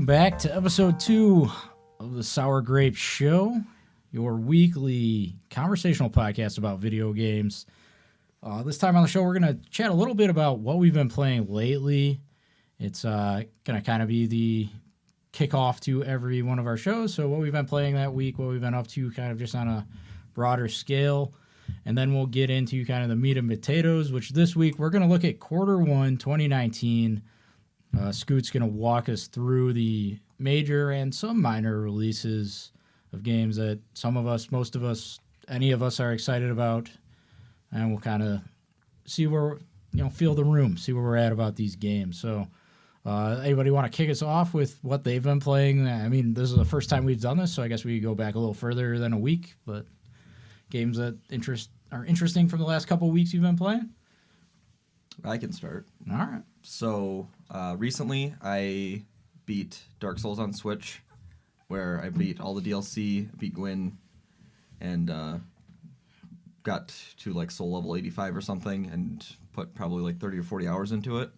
Welcome back to episode 2 of the Sour Grape Show, your weekly conversational podcast about video games. This time on the show, we're going to chat a little bit about what we've been playing lately. It's going to kind of be the kickoff to every one of our shows. So what we've been playing that week, what we've been up to kind of just on a broader scale. And then we'll get into kind of the meat and potatoes, which this week we're going to look at Q1 2019. Scoot's going to walk us through the major and some minor releases of games that some of us, most of us, any of us are excited about. And we'll kind of see where, feel the room, see where we're at about these games. So anybody want to kick us off with what they've been playing? I mean, this is the first time we've done this, so I guess we could go back a little further than a week. But games that are interesting from the last couple of weeks you've been playing? I can start. All right. So recently I beat Dark Souls on Switch, where I beat all the DLC, beat Gwyn, and got to like soul level 85 or something, and put probably like 30 or 40 hours into it.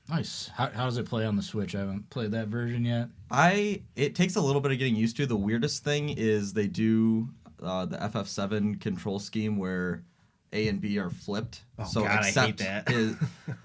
Nice. How does it play on the Switch? I haven't played that version yet. It takes a little bit of getting used to. The weirdest thing is they do the FF7 control scheme where A and B are flipped. Oh, so God, accept I hate that. is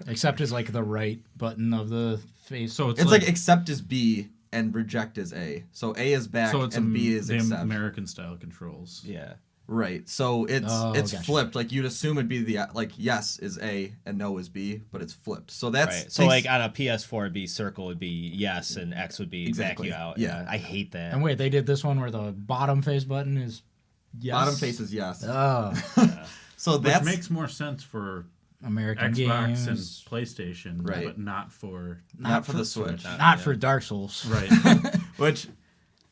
Accept is like the right button of the face. So it's like accept is B and reject is A. So A is back so it's and B is the accept. American style controls. Yeah. Right. So it's gotcha. flipped. Like you'd assume it'd be the yes is A and no is B, but it's flipped. So that's Right. So like on a PS4 it'd be circle would be yes and X would be Exactly. back you out. Yeah. I hate that. And wait, they did this one where the bottom face button is yes. bottom face is yes. Oh, So Which that's makes more sense for American Xbox games. and PlayStation, Right. but not for not for the Switch. Not for Dark Souls. right. Which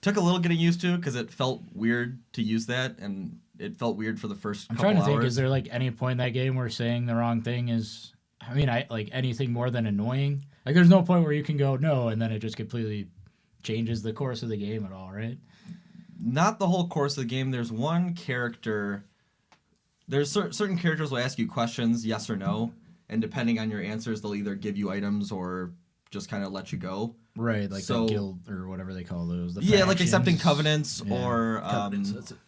took a little getting used to because it felt weird to use that, and it felt weird for the first I'm couple trying to think, hours. is there like any point in that game where saying the wrong thing is, I like anything more than annoying? Like there's no point where you can go no and then it just completely changes the course of the game at all, right? Not the whole course of the game. There's one character. There's certain characters will ask you questions, yes or no, and depending on your answers, they'll either give you items or just kind of let you go. Right, like So- the guild or whatever they call those. The Yeah, like accepting factions. covenants Yeah, or covenants, that's it.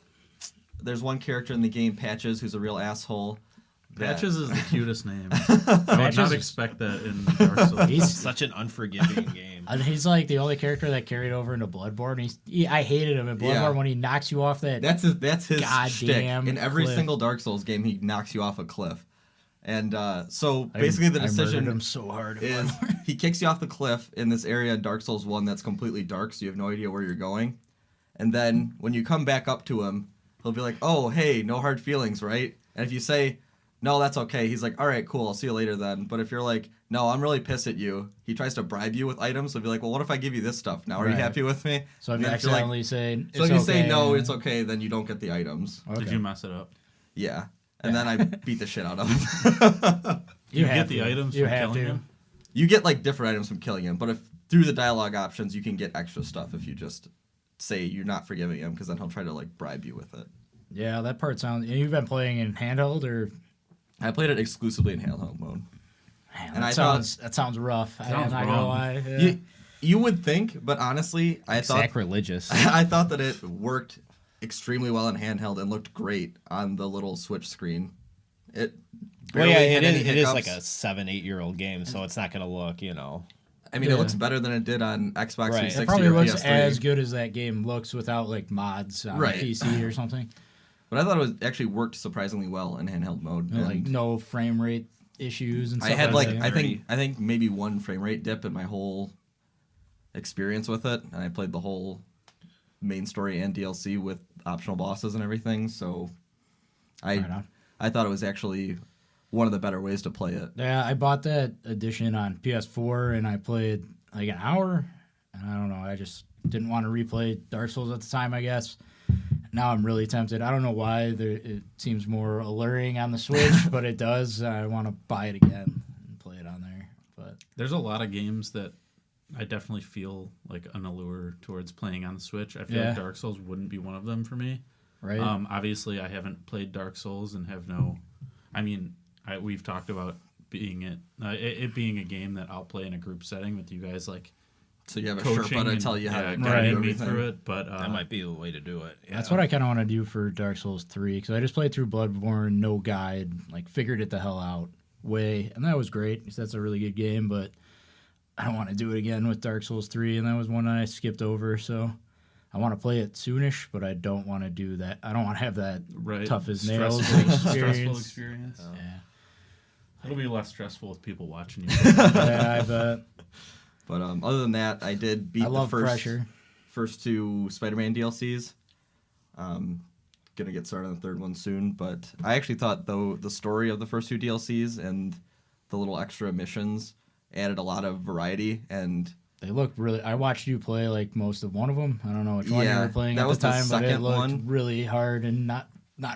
there's one character in the game, Patches, who's a real asshole. that- Patches is the cutest name. I would Patches not is- expect that in Dark Souls. He's Such an unforgiving game. and he's like the only character that carried over into Bloodborne. I hated him in Bloodborne Yeah. when he knocks you off that. That's his shtick. Goddamn In every cliff. single Dark Souls game, he knocks you off a cliff. And so I- basically the I murdered decision him so hard. in is Bloodborne. he kicks you off the cliff in this area in Dark Souls 1 that's completely dark, so you have no idea where you're going. And then when you come back up to him, he'll be like, oh, hey, no hard feelings, right? And if you say, no, that's okay, he's like, all right, cool, I'll see you later then. But if you're like, no, I'm really pissed at you, he tries to bribe you with items. He'll be like, well, what if I give you this stuff now? Are you Right. happy with me? So if And you then you're like- accidentally say, So if you say no, it's okay, then you don't get the items. okay. Did you mess it up? Yeah. And then I beat the shit out of him. You have get the to. items You for have killing to. him? You get like different items from killing him, but if through the dialogue options, you can get extra stuff if you just say you're not forgiving him, because then he'll try to like bribe you with it. Yeah, that part sounds. And you've been playing in handheld or? I played it exclusively in handheld mode. Man, And that I sounds rough. I'm Sounds not gonna wrong. lie. Yeah. You would think, but honestly, I thought Sacrilegious. I thought that it worked extremely well in handheld and looked great on the little Switch screen. It Well, barely yeah, had any it is like hiccups. a 7-8-year-old game, so it's not gonna look, I mean, Yeah. it looks better than it did on Xbox Right. It 360 It probably or looks PS3. as good as that game looks without like mods on Right. PC or something. But I thought it actually worked surprisingly well in handheld mode. And, like And no frame rate issues and I stuff. had like that. I think maybe one frame rate dip in my whole experience with it, and I played the whole main story and DLC with optional bosses and everything. So Right on. I thought it was actually one of the better ways to play it. Yeah, I bought that edition on PS4 and I played like an hour. And I don't know, I just didn't want to replay Dark Souls at the time, I guess. Now I'm really tempted. I don't know why. It seems more alluring on the Switch, but it does. I want to buy it again and play it on there. But There's a lot of games that I definitely feel like an allure towards playing on the Switch. I feel Yeah. like Dark Souls wouldn't be one of them for me. right, Obviously, I haven't played Dark Souls and have no. I mean, we've talked about it being a game that I'll play in a group setting with you guys, like So you have a coaching Sherpa to and, tell you how to Right. guiding do me everything. through it. But That might be the way to do it. That's what I kind of want to do for Dark Souls 3, because I just played through Bloodborne, no guide, like figured it the hell out way, and that was great, 'cause that's a really good game, but I don't want to do it again with Dark Souls 3, and that was one I skipped over, so I want to play it soonish, but I don't want to do that. I don't want to have that right, tough as nails stressful experience. experience. Yeah. It'll be less stressful with people watching you. Yeah, I bet. But other than that, I did beat I love the pressure. first two Spider-Man DLCs. Gonna get started on the third one soon, but I actually thought though the story of the first two DLCs and the little extra missions added a lot of variety, and They look really. I watched you play like most of one of them. I don't know which one you Yeah, were playing that at was the the time, but it second looked one. really hard and not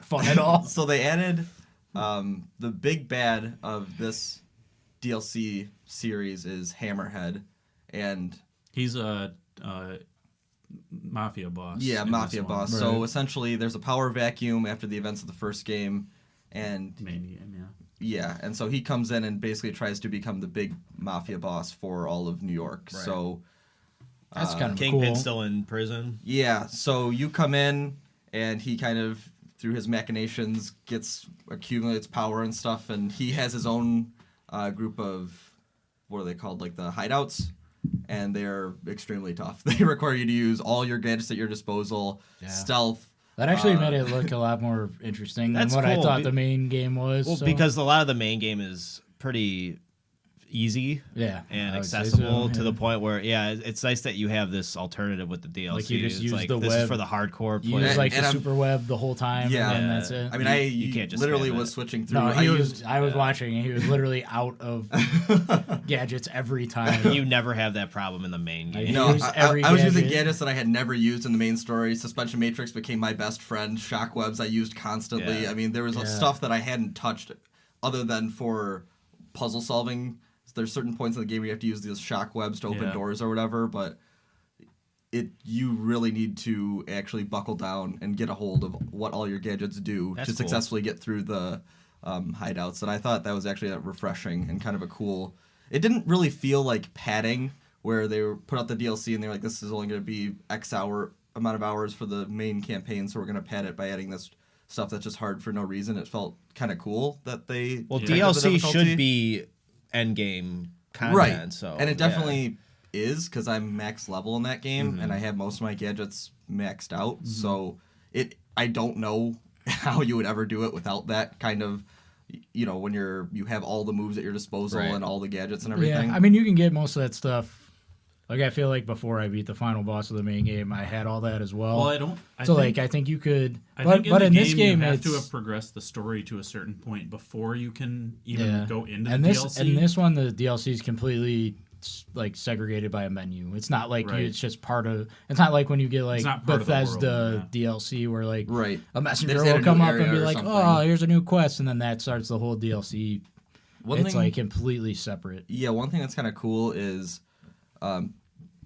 fun at all. so they added the big bad of this DLC series is Hammerhead, and He's a mafia boss. yeah, in mafia this one. boss. Right. So essentially, there's a power vacuum after the events of the first game, and Main game, yeah. yeah, and so he comes in and basically tries to become the big mafia boss for all of New York. Right. So That's kind of Kingpin's cool. still in prison. yeah, so you come in, and he kind of through his machinations accumulates power and stuff, and he has his own group of what are they called, like the hideouts, and they're extremely tough. They require you to use all your gadgets at your disposal, Yeah. stealth. That actually made it look a lot more interesting than That's what I cool. thought the main game was. Well, so- because a lot of the main game is pretty easy yeah, and I would say accessible so, to yeah. the point where, yeah, it's nice that you have this alternative with the DLC. Like, you just It's use like, the this web- is for the hardcore You player. use like And the I'm- super web the whole time, Yeah. and then that's it. I mean, You can't just literally spam was it. switching through. No, I was watching, and he was literally out of gadgets every time. You never have that problem in the main game. No, used every I was using gadget. gadgets that I had never used in the main story. Suspension Matrix became my best friend. Shockwebs I used constantly. Yeah. I mean, there was Yeah. stuff that I hadn't touched other than for puzzle solving. There's certain points in the game where you have to use these shockwebs to open Yeah. doors or whatever, but you really need to actually buckle down and get a hold of what all your gadgets do That's to cool. successfully get through the hideouts. And I thought that was actually refreshing and kind of a cool. It didn't really feel like padding where they put out the DLC and they're like, this is only going to be X amount of hours for the main campaign, so we're going to pad it by adding this stuff that's just hard for no reason. It felt kind of cool that they Well, Yeah. tightened up the DLC difficulty. should be end game content. right, So and it yeah. definitely is because I'm max level in that game Mm-hmm. and I have most of my gadgets maxed out. So I don't know how you would ever do it without that kind of, when you have all the moves at your disposal Right. and all the gadgets and everything. Yeah, I mean, you can get most of that stuff. Like, I feel like before I beat the final boss of the main game, I had all that as well. Well, I think you could. I But think in this game, you have it's to have progressed the story to a certain point before you can even yeah. go into and the this DLC. and this one, the DLC is completely like segregated by a menu. It's not like Right. it's just part of. It's not like when you get like not part of the Bethesda world, DLC where like Right. a They messenger just add will a come new up and area be or like, something. "Oh, here's a new quest," and then that starts the whole DLC. One It's thing- like completely separate. Yeah, one thing that's kind of cool is,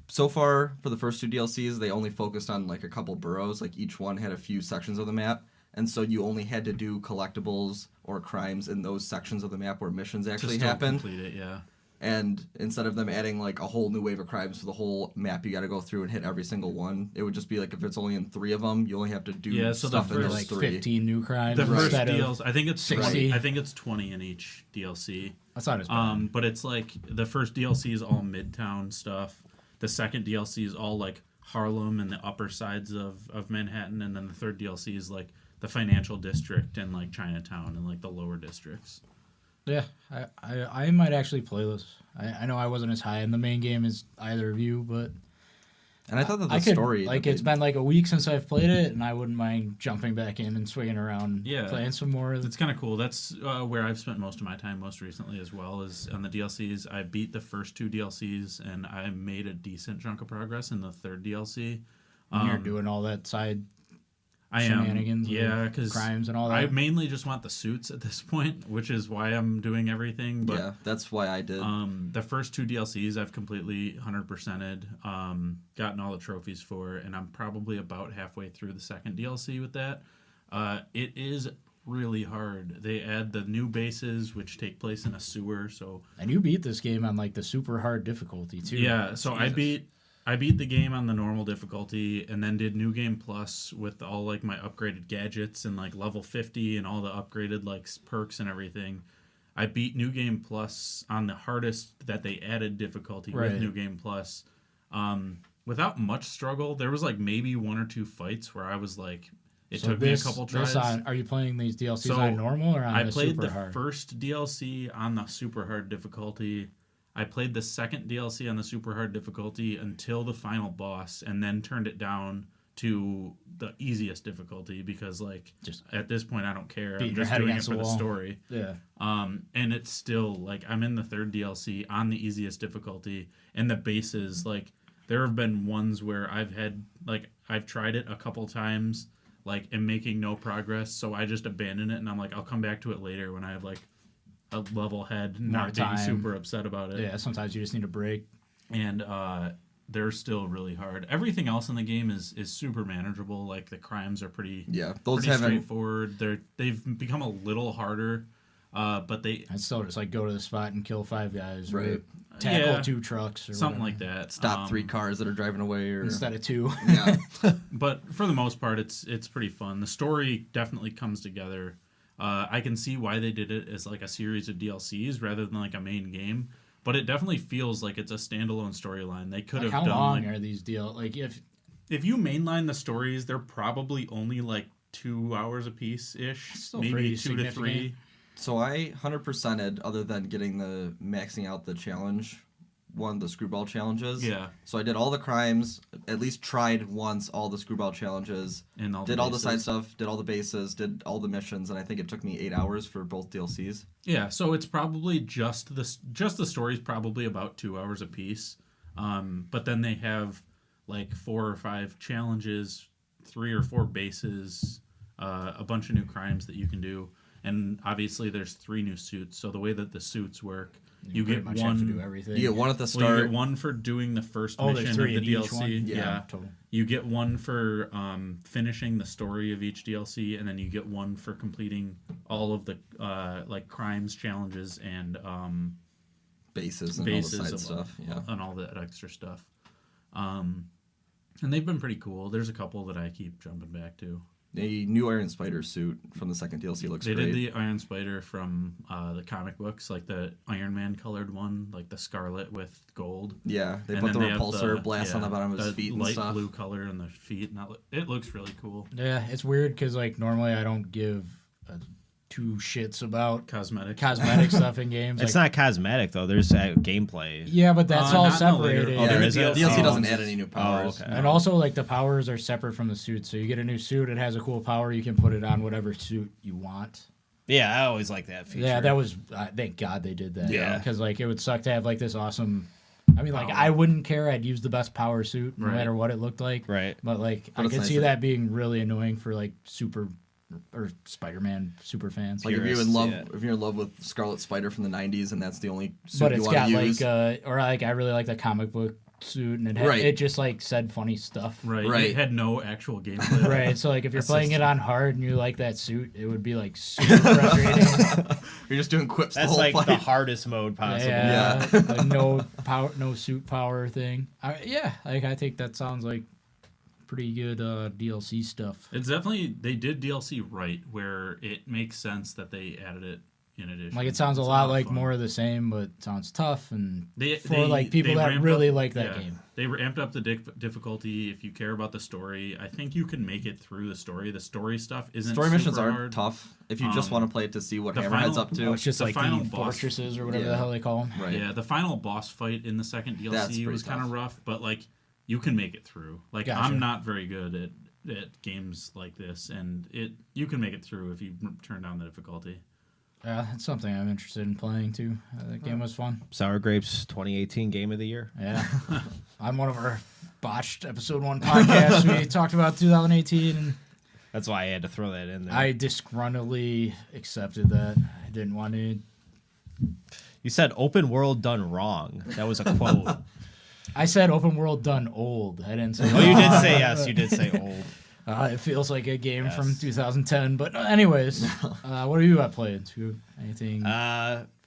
so far for the first two DLCs, they only focused on like a couple boroughs. Like each one had a few sections of the map, and so you only had to do collectibles or crimes in those sections of the map where missions to actually still happened. complete it, yeah. And instead of them adding like a whole new wave of crimes for the whole map, you got to go through and hit every single one. It would just be like if it's only in 3 of them, you only have to do Yeah, so the stuff in first- those Like 3. 15 new crimes The first instead of. DLC, I think it's 60. 20. I think it's 20 in each DLC. That's not as bad. But it's like the first DLC is all Midtown stuff. The second DLC is all like Harlem and the upper sides of Manhattan, and then the third DLC is like the financial district and like Chinatown and like the lower districts. Yeah, I might actually play this. I know I wasn't as high in the main game as either of you, but And I thought that the I could story, like that it's been like a week since I've played it, and I wouldn't mind jumping back in and swinging around, Yeah. playing some more. It's kind of cool. That's where I've spent most of my time most recently as well, is on the DLCs. I beat the first 2 DLCs, and I made a decent chunk of progress in the third DLC. when you're doing all that side I am, shenanigans, yeah, with because crimes and all that. I mainly just want the suits at this point, which is why I'm doing everything. But yeah, that's why I did. the first 2 DLCs I've completely 100%ed, gotten all the trophies for, and I'm probably about halfway through the second DLC with that. It is really hard. They add the new bases, which take place in a sewer, so And you beat this game on like the super hard difficulty too. yeah. So I Jesus. beat I beat the game on the normal difficulty and then did New Game Plus with all like my upgraded gadgets and like level 50 and all the upgraded like perks and everything. I beat New Game Plus on the hardest that they added difficulty Right. with New Game Plus. Without much struggle. There was like maybe 1 or 2 fights where I was like, it took me a couple tries. Are you playing these DLCs So, on normal or on I the played super the hard? first DLC on the super hard difficulty. I played the second DLC on the super hard difficulty until the final boss, and then turned it down to the easiest difficulty because, like, Just at this point, I don't care. beating I'm your just head doing it against for the the wall. story. Yeah. And it's still like I'm in the third DLC on the easiest difficulty, and the bases like there have been ones where I've tried it a couple times, like, and making no progress, so I just abandon it, and I'm like, I'll come back to it later when I have like a level head, and More not being time. super upset about it. Yeah, sometimes you just need a break. And they're still really hard. Everything else in the game is super manageable. Like the crimes are pretty those pretty haven't. straightforward. They've become a little harder, but they I'd still just like go to the spot and kill 5 guys, Right. right? Tackle Yeah. 2 trucks or something whatever, like that. Stop 3 cars that are driving away, or instead of 2. yeah, But for the most part, it's pretty fun. The story definitely comes together. I can see why they did it as like a series of DLCs rather than like a main game. But it definitely feels like it's a standalone storyline. They could Like, have how done long like, are these deal? Like if if you mainline the stories, they're probably only like 2 hours a piece ish, Still maybe pretty 2 to 3. significant. So I 100%ed, other than getting the maxing out the challenge one, the screwball challenges. Yeah, So I did all the crimes, at least tried once all the screwball challenges, and all did all the bases. side stuff, did all the bases, did all the missions, and I think it took me 8 hours for both DLCs. Yeah, so it's probably just the story's probably about 2 hours a piece. But then they have like 4 or 5 challenges, 3 or 4 bases, a bunch of new crimes that you can do, and obviously there's 3 new suits. So the way that the suits work, you pretty get much one. have to do everything. You get one at the Well, start. you get one for doing the first Oh, there's mission 3 of in the each DLC. one. Yeah. Total. You get one for finishing the story of each DLC, and then you get one for completing all of the like crimes challenges and bases and bases all the side of, stuff. Yeah. and all that extra stuff. And they've been pretty cool. There's a couple that I keep jumping back to. The new Iron Spider suit from the second DLC looks They great. did the Iron Spider from the comic books, like the Iron Man colored one, like the scarlet with gold. Yeah, they And put the then they have repulsor blast on the bottom of his feet and light stuff. blue color and the feet, and it looks really cool. Yeah, it's weird because like normally I don't give 2 shits about Cosmetic. cosmetic stuff in games. It's like, not cosmetic though. There's gameplay. Yeah, but that's all not in the later- separated. Oh, there Yeah, is the a- DLC oh. doesn't add any new powers. okay. And also, like, the powers are separate from the suit. So you get a new suit, it has a cool power. You can put it on whatever suit you want. Yeah, I always like that feature. Yeah, that was... thank God they did that. Yeah. Because, like, it would suck to have, like, this awesome... I mean, like, Power. I wouldn't care. I'd use the best power suit no Right. matter what it looked like. right. But, like, But I it's could nice see that- that being really annoying for, like, super... or Spider-Man super fans. Like if you're Purists, in love, yeah. if you're in love with Scarlet Spider from the '90s, and that's the only suit But you it's want got, to like... use, or, like, I really like the comic book suit, and it, Right. it just, like, said funny stuff. Right. Right. It had no actual gameplay. Right, so like if you're That's playing just- it on hard and you like that suit, it would be like super frustrating. you're just doing quips the That's whole like fight. the hardest mode possible. Yeah, Yeah. like no power, no suit power thing. Yeah, like I think that sounds like pretty good DLC stuff. It's definitely they did DLC right, where it makes sense that they added it in addition. Like it sounds a It's lot of like fun. more of the same, but it sounds tough and They, for like people that ramped really up- like that yeah, game. They ramped up the difficulty. If you care about the story, I think you can make it through the story. The story stuff isn't Story missions super aren't hard. tough if you just want to play it to see what the Hammerhead's final- up to. Oh, it's just The like final the boss- fortresses or whatever Yeah. the hell they call them. Right. Yeah, the final boss fight in the second That's DLC pretty was kind of tough. rough, but like you can make it through. Like Gotcha. I'm not very good at games like this, and you can make it through if you turn down the difficulty. Yeah, it's something I'm interested in playing too. That game was fun. Sour Grapes 2018 Game of the Year. Yeah. On one of our botched episode 1 podcasts, we talked about 2018, and That's why I had to throw that in there. I disgruntledly accepted that. I didn't want to. You said open world done wrong. That was a quote. I said open world done old. I didn't say. Oh, you did say yes. You did say old. It feels like a game Yes. from 2010. But anyways, what have you got played? Anything?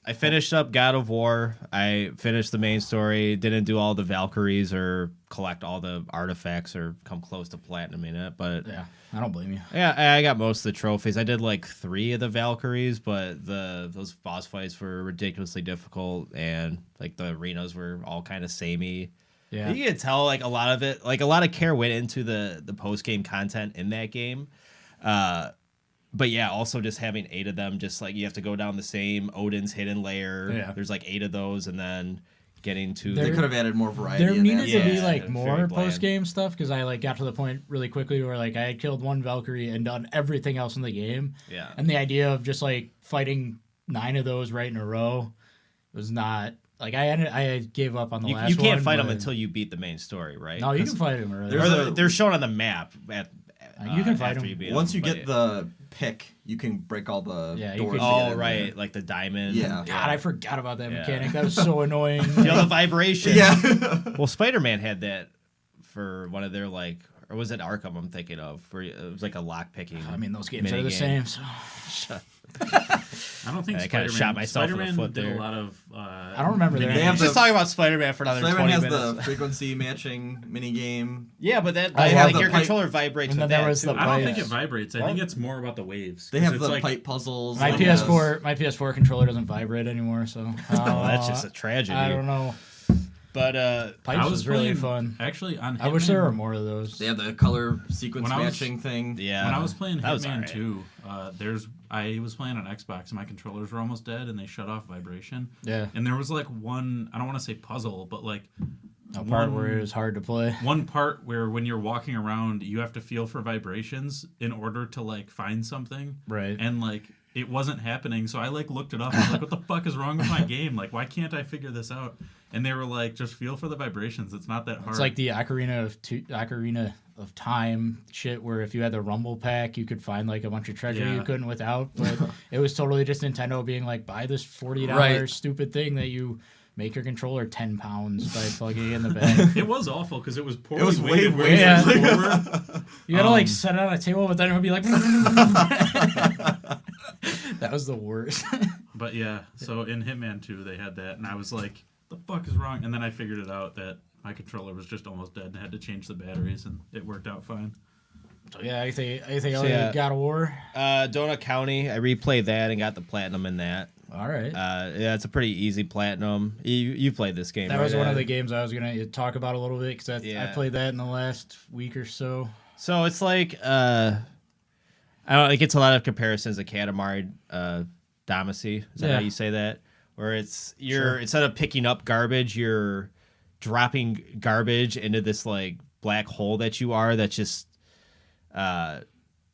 I finished up God of War. I finished the main story. Didn't do all the Valkyries or collect all the artifacts or come close to platinuming it. But Yeah, I don't blame you. yeah, I got most of the trophies. I did like 3 of the Valkyries, but those boss fights were ridiculously difficult, and like the arenas were all kind of samey. Yeah. You can tell like a lot of it, like a lot of care went into the post game content in that game. But yeah, also just having 8 of them, just like you have to go down the same Odin's hidden lair. Yeah. There's like 8 of those, and then getting to They There- could have added more variety. There in needed that. to be Yeah, like very more bland. post game stuff because I like got to the point really quickly where like I had killed one Valkyrie and done everything else in the game. Yeah. And the idea of just like fighting 9 of those right in a row was not like I gave up on the last you can't one, fight them but- until you beat the main story, right? No, you can fight them early. There's They're shown on the map at. You can fight after 'em. you beat Once them, you but get the pick, you can break all the Yeah, you doors. can- to get Oh in right, there. like the diamond. Yeah. God, I forgot about that Yeah. mechanic. That was so annoying. Feel the vibration. Yeah. Well, Spider-Man had that for one of their like, or was it Arkham? I'm thinking of where it was like a lock picking. I mean, those games are the minigame. same. So. I don't think I kinda Spider-Man, shot myself in the Spider-Man foot did there. a lot of. I don't remember mini- that. They have Just the- talking about Spider-Man for another Spider-Man 20 has minutes. the frequency matching mini game. Yeah, but that I like, have your the pipe- controller vibrates And with then there that was too. the I don't think Yes. it vibrates. I think it's more about the waves. They 'cause have it's the like, pipe puzzles. My like PS4 controller doesn't vibrate anymore, so Oh, that's just a tragedy. I don't know. But Pipes I was really playing- fun. Actually, on I wish Hitman- there were more of those. They have the color sequence When I was- matching thing. yeah, When I was playing that was Hitman alright. 2, I was playing on Xbox and my controllers were almost dead and they shut off vibration. Yeah. And there was like one, I don't want to say puzzle, but like A part where it was hard to play. one part where when you're walking around, you have to feel for vibrations in order to like find something. Right. And like it wasn't happening, so I like looked it up. I was like, "What the fuck is wrong with my game? Like, why can't I figure this out?" And they were like, "Just feel for the vibrations. It's not that hard." It's like the Ocarina of Time shit, where if you had the Rumble Pack, you could find like a bunch of treasure Yeah. you couldn't without. But it was totally just Nintendo being like, buy this $40 Right. stupid thing that you make your controller 10 pounds by plugging it in the back. It was awful because it was poorly It was way weighted where worse. it was Yeah. forward. You gotta like set it on a table, but then it would be like. That was the worst. But yeah, so in Hitman 2, they had that, and I was like, "The fuck is wrong?" And then I figured it out that my controller was just almost dead, and I had to change the batteries, and it worked out fine. So yeah, anything else? yeah. God of War. Donut County, I replayed that and got the platinum in that. All right. Yeah, it's a pretty easy platinum. You played this game. That right, was one of Ed? the games I was gonna talk about a little bit because I Yeah. played that in the last week or so. So it's like I don't. It gets a lot of comparisons to Katamari Damacy. Is that Yeah. how you say that? Where it's Sure. instead of picking up garbage, you're dropping garbage into this like black hole that you are. That's just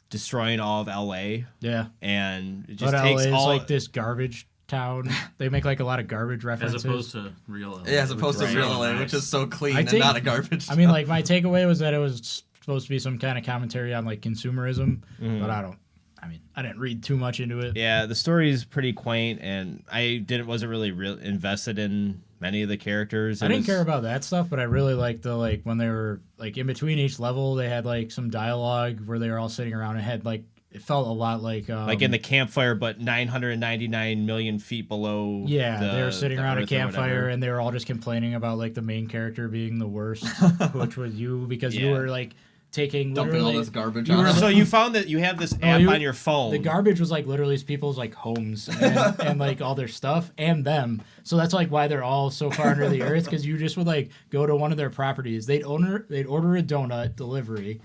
destroying all of LA, Yeah, and it just but takes LA is all. like this garbage town. They make like a lot of garbage As references. opposed to real LA. Yeah, as opposed to Right. real so LA, nice. which is so clean I and think- not a garbage. I mean, like my takeaway was that it was supposed to be some kind of commentary on like consumerism, but I didn't read too much into it. Yeah, the story is pretty quaint, and I wasn't really invested in many of the characters. I didn't care about that stuff, but I really liked the like when they were like in between each level, they had like some dialogue where they were all sitting around and had like it felt a lot like in the campfire, but 999 million feet below. yeah, they were sitting the around a Earth or campfire whatever. and they were all just complaining about like the main character being the worst, which was you because you Yeah. were like taking dumping all literally this garbage you on were- them. So you found that you have this app you- on your phone. the garbage was like literally people's like homes and like all their stuff and them. So that's like why they're all so far under the earth because you just would like go to one of their properties. They'd order a donut delivery,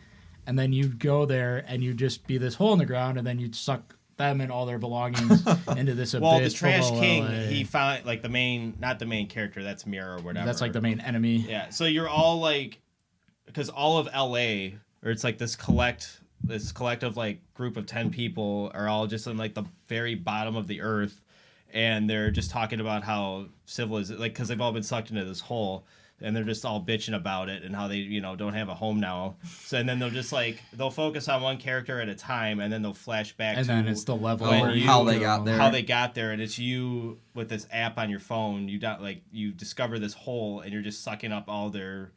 and then you'd go there and you'd just be this hole in the ground, and then you'd suck them and all their belongings into this abyss. well, the Trash below King, LA. he found like not the main character. That's Mira or whatever. That's like the main enemy. Yeah. So you're all like, because all of LA, or it's like this collective like group of 10 people are all just in like the very bottom of the earth, and they're just talking about how civilization, like, because they've all been sucked into this hole, and they're just all bitching about it and how they don't have a home now. So and then they'll focus on one character at a time, and then they'll flash back And to then it's the level when where how you they go. got there. how they got there, and it's you with this app on your phone. You discover this hole, and you're just sucking up all their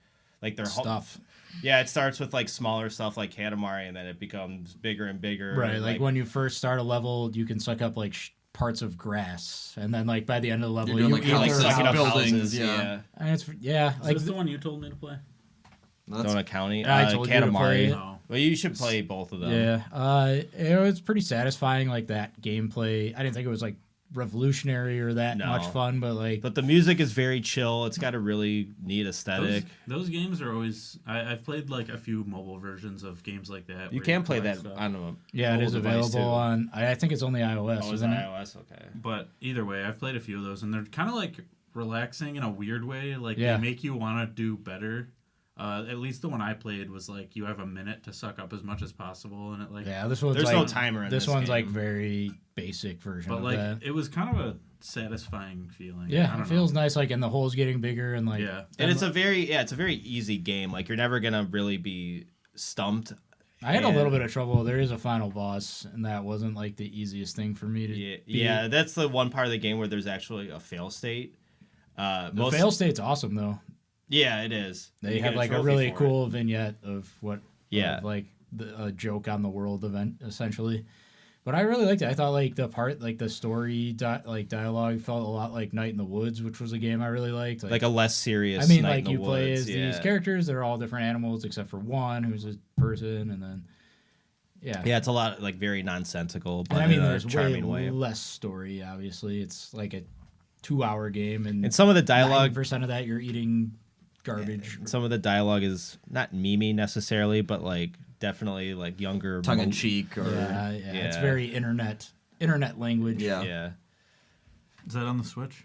stuff. Yeah, it starts with like smaller stuff like Katamari, and then it becomes bigger and bigger. Right, and, like when you first start a level, you can suck up like parts of grass, and then like by the end of the level, You're doing, you like, either houses, sucking up buildings, houses, yeah. and it's yeah, Is like this the one you told me to play? That's- Donut County. I told you to play Katamari. it. No. Well, you should play both of them. yeah, it was pretty satisfying. Like that gameplay, I didn't think it was like revolutionary or that No. much fun, but like But the music is very chill. It's got a really neat aesthetic. Those games are always. I've played like a few mobile versions of games like that. You where can play collect that stuff. on a yeah, it mobile is device, available too. on. I think it's only iOS, Oh, is it isn't it? iOS? Okay. But either way, I've played a few of those, and they're kind of like relaxing in a weird way. Like Yeah. they make you want to do better. At least the one I played was like you have a minute to suck up as much as possible, and it like. Yeah, this one's There's like, no timer in this this one's game. like very basic version But of like that. it was kind of a satisfying feeling. I Yeah, don't it feels know. nice. Like, and the hole's getting bigger, and like, Yeah. And it's a very easy game. Like you're never gonna really be stumped. I had a and- little bit of trouble. There is a final boss, and that wasn't like the easiest thing for me to. Yeah, beat. yeah, that's the one part of the game where there's actually a fail state. The fail state's awesome though. Yeah, it is. They You have get like a trophy really for it. cool vignette of what, Yeah. of, like a joke on the world event essentially. But I really liked it. I thought like the part, like the story, dialogue felt a lot like Night in the Woods, which was a game I really liked. Like a less serious. I mean, Night like in the you play Woods, as these yeah. characters. They're all different animals except for one who's a person, and then yeah. Yeah, it's a lot like very nonsensical, but And I mean, in a there's way charming way. less story. Obviously, it's like a 2-hour game, and And some of the dialogue, 90% of that you're eating garbage. some of the dialogue is not memey necessarily, but like definitely like younger, tongue in cheek, or Yeah, it's Yeah. very internet language. yeah. Yeah, Is that on the Switch?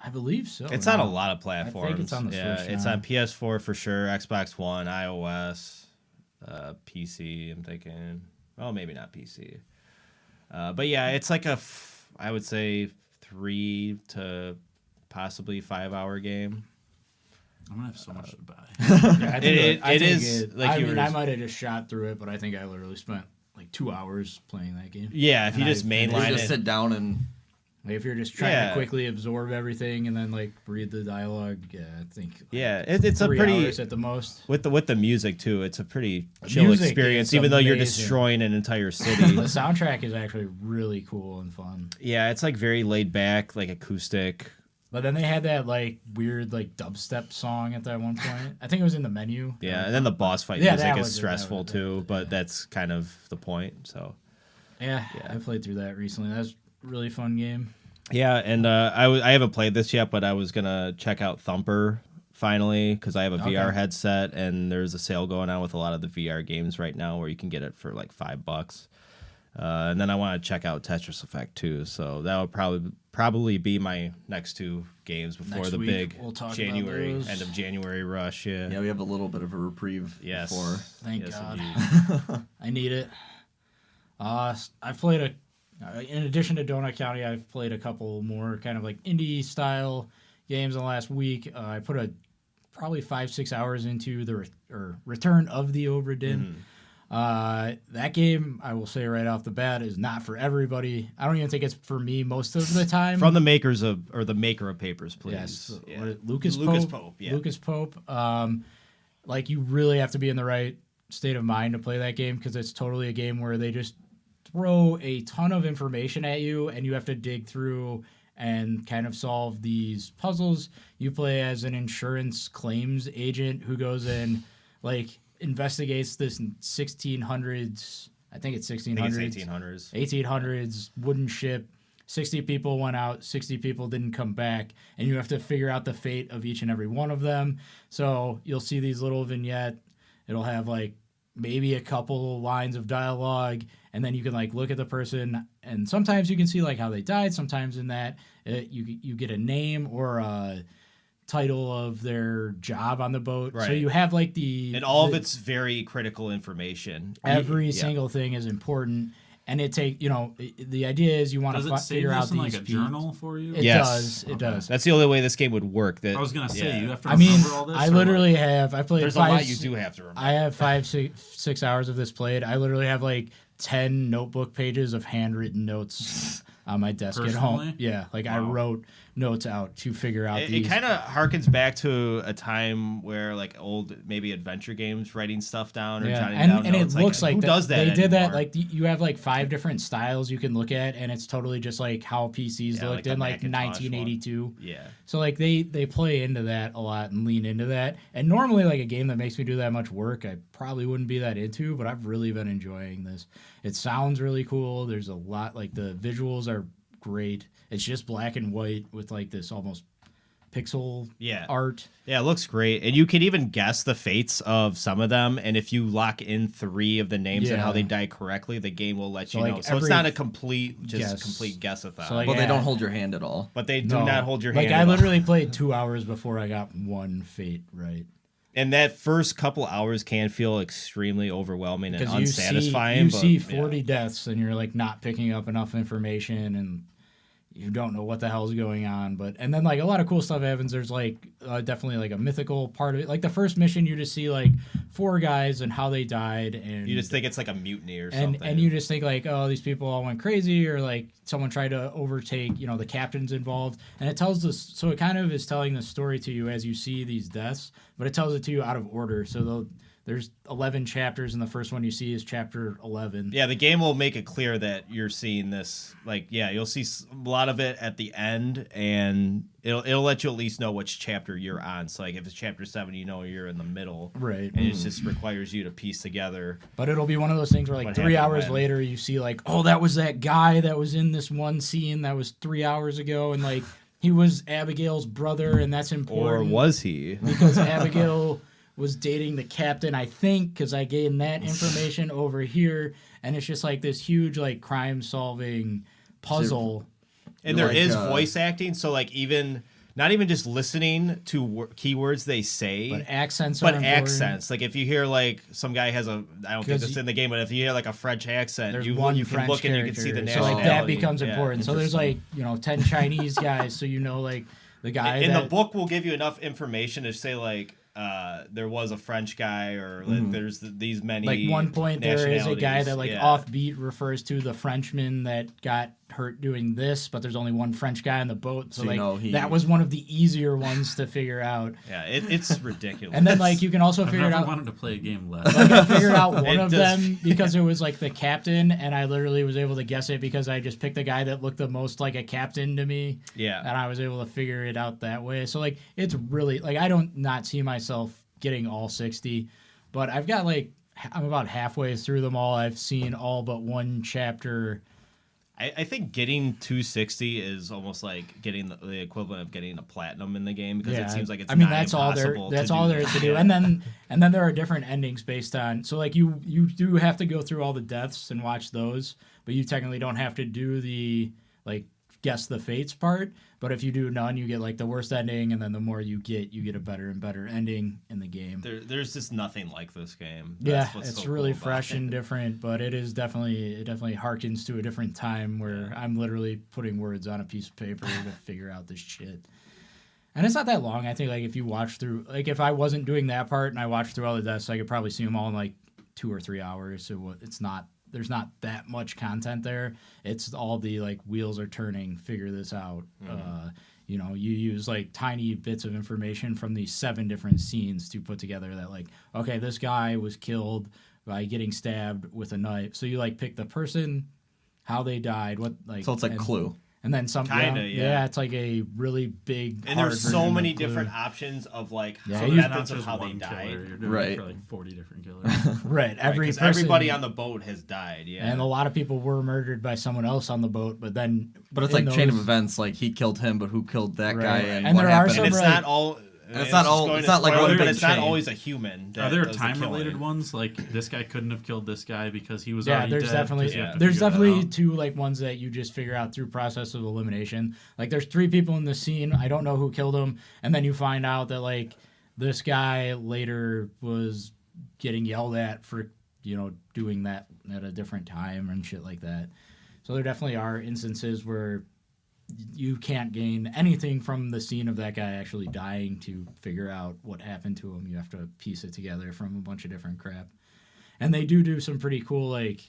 I believe so. it's now. on a lot of platforms. it's on the yeah, Switch it's now. on PS4 for sure, Xbox One, iOS, PC. I'm thinking, well, maybe not PC, but yeah, it's like I would say 3 to possibly 5-hour game. I'm gonna have so much to buy. Yeah, I think It is, like I you mean, were- I might have just shot through it, but I think I literally spent like 2 hours playing that game. Yeah, if you And just I- You mainline just it. sit down and Like, if you're just trying Yeah. to quickly absorb everything and then like read the dialogue, yeah, I think like, Yeah, it's a 3 pretty hours at the most. with the music too. It's a pretty chill music experience, is even though you're amazing. destroying an entire city. The soundtrack is actually really cool and fun. Yeah, it's like very laid back, like acoustic. But then they had that like weird like dubstep song at that one point. I think it was in the menu. Yeah, and then the boss fight Yeah, music that is was it, that stressful was it, too, yeah. but that's kind of the point. So Yeah, I played through that recently. That was a really fun game. yeah, and I haven't played this yet, but I was gonna check out Thumper finally because I have a VR Okay. headset, and there's a sale going on with a lot of the VR games right now where you can get it for like $5. And then I want to check out Tetris Effect too, so that would probably be my next 2 games before Next the week, big we'll talk about January those. end of January rush. Yeah. we have a little bit of a reprieve Yes. before. Thank Yes, God. indeed. I need it. I've played in addition to Donut County, I've played a couple more kind of like indie style games in the last week. I put probably 5-6 hours into the Return of the Obra Dinn. That game, I will say right off the bat, is not for everybody. I don't even think it's for me most of the time. From the makers of or the maker of Papers, Please. Yes, Yeah. Lucas Lucas Pope. Pope, yeah. Lucas Pope. Like you really have to be in the right state of mind to play that game because it's totally a game where they just throw a ton of information at you and you have to dig through and kind of solve these puzzles. You play as an insurance claims agent who goes in, like investigates this 1600s. I think it's 1600s. I think it's 1800s. 1800s wooden ship. 60 people went out, 60 people didn't come back, and you have to figure out the fate of each and every one of them. So you'll see these little vignettes. It'll have like maybe a couple lines of dialogue, and then you can like look at the person, and sometimes you can see like how they died. Sometimes in that you get a name or a title of their job on the boat. So Right. you have like And all of it's very critical information. every Yeah. single thing is important. And it the idea is you want Does to it save figure out this in like these a people. journal for you? It Yes. does. It Okay. does. That's the only way this game would work. That I was gonna say yeah. you have to I mean, remember all this. I or literally what? have. I played There's a five. lot you do have to remember. I have 5-6 hours of this played. I literally have like 10 notebook pages of handwritten notes on my desk at home. Personally? Yeah, like I Wow. wrote notes out to figure out It these. kind of harkens back to a time where like old maybe adventure games writing stuff down or jotting down and it notes. looks like who does that they did that. anymore? Like you have like 5 different styles you can look at, and it's totally just like how PCs Yeah, like looked the in like Macintosh 1982. yeah. So like they play into that a lot and lean into that. And normally like a game that makes me do that much work, I probably wouldn't be that into, but I've really been enjoying this. It sounds really cool. There's a lot, like the visuals are great. It's just black and white with like this almost pixel Yeah. art. Yeah, it looks great. And you can even guess the fates of some of them. And if you lock in 3 of the names and how Yeah. they die correctly, the game will let So, you like, know. So it's every not a complete guess. guess-a-thon. So, like, Well, they yeah. don't hold your hand at all. but they do No. not hold your Like hand. I at all. literally played 2 hours before I got one fate right. And that first couple hours can feel extremely overwhelming and Because unsatisfying. you but, see yeah. 40 deaths and you're like not picking up enough information and you don't know what the hell's going on. But and then like a lot of cool stuff happens. There's like definitely like a mythical part of it. Like the first mission, you just see like 4 guys and how they died, and You just think it's like a mutiny or and something. and you just think like, oh, these people all went crazy, or like someone tried to overtake, the captain's involved. And it tells this, so it kind of is telling the story to you as you see these deaths, but it tells it to you out of order. So there's 11 chapters, and the first one you see is chapter 11. Yeah, the game will make it clear that you're seeing this. Like, yeah, you'll see a lot of it at the end, and it'll let you at least know which chapter you're on. So, like, if it's chapter 7, you know you're in the middle. Right. And it just requires you to piece together. But it'll be one of those things where like What 3 happened hours when? later you see like, oh, that was that guy that was in this one scene that was 3 hours ago, and like he was Abigail's brother, and that's Or important. was he? Because Abigail was dating the captain, I think, because I gained that information over here, and it's just like this huge like crime solving puzzle. And there Like, is voice acting, so like not even just listening to keywords they say, But accents are but important. accents. Like if you hear like some guy has I don't think Because this in the game, but if you hear like a French accent, There's you one can French look and you character, can see the so nationality. like that becomes Yeah. important. So there's like 10 Chinese guys, so like the guy In that, the book will give you enough information to say like there was a French guy or like, there's these many like one point there is a guy that like yeah. offbeat refers to the Frenchman that got hurt doing this, but there's only one French guy on the boat, so So you like know he- that was one of the easier ones to figure out. Yeah, it's ridiculous. And then like you can also I've figure it never out. wanted to play a game less. Like I figured out one It of does- them because it was like the captain, and I literally was able to guess it because I just picked the guy that looked the most like a captain to me, yeah. and I was able to figure it out that way. So like it's really like I don't not see myself getting all 60, but I've got like I'm about halfway through them all. I've seen all but one chapter. I think getting 260 is almost like getting the equivalent of getting a platinum in the game because it seems like it's that's all there impossible that's to all do there is that. to do. Yeah. And then there are different endings based on, so like you do have to go through all the deaths and watch those, but you technically don't have to do the like guess the fates part. But if you do none, you get like the worst ending, and then the more you get a better and better ending in the game. There's just nothing like this game. Yeah, That's what's it's so really cool about fresh it. and different, but it definitely harkens to a different time where I'm literally putting words on a piece of paper to figure out this shit. And it's not that long. I think like if you watch through, like if I wasn't doing that part and I watched through all the deaths, I could probably see them all in like 2 or 3 hours. So there's not that much content there. It's all the like wheels are turning, figure this out. You use like tiny bits of information from these 7 different scenes to put together that like, okay, this guy was killed by getting stabbed with a knife. So you like pick the person, how they died, what like. So it's like and, Clue. And then some. Kinda, yeah. It's like a really big. And hard there's version so of many Clue. different options of like Yeah, so you- methods Not of just how they one died. killer. You're doing Right. it for like 40 different killers. Right. Every 'Cause person, everybody on the boat has died. Yeah. and a lot of people were murdered by someone else on the boat, but then. But it's in like chain of those- events. Like he killed him, but who killed that Right, guy? right. And, And what there are happened? some and it's like- not all. it's not all- going it's to not like spoil one it, but big it's not chain. always a human. Are there does the time-related killing. ones? Like this guy couldn't have killed this guy because he was Yeah, already there's dead? definitely 'cause you have to there's figure that definitely out. 2 like ones that you just figure out through process of elimination. Like there's 3 people in the scene. I don't know who killed them, and then you find out that like this guy later was getting yelled at for doing that at a different time and shit like that. So there definitely are instances where you can't gain anything from the scene of that guy actually dying to figure out what happened to him. You have to piece it together from a bunch of different crap. And they do some pretty cool like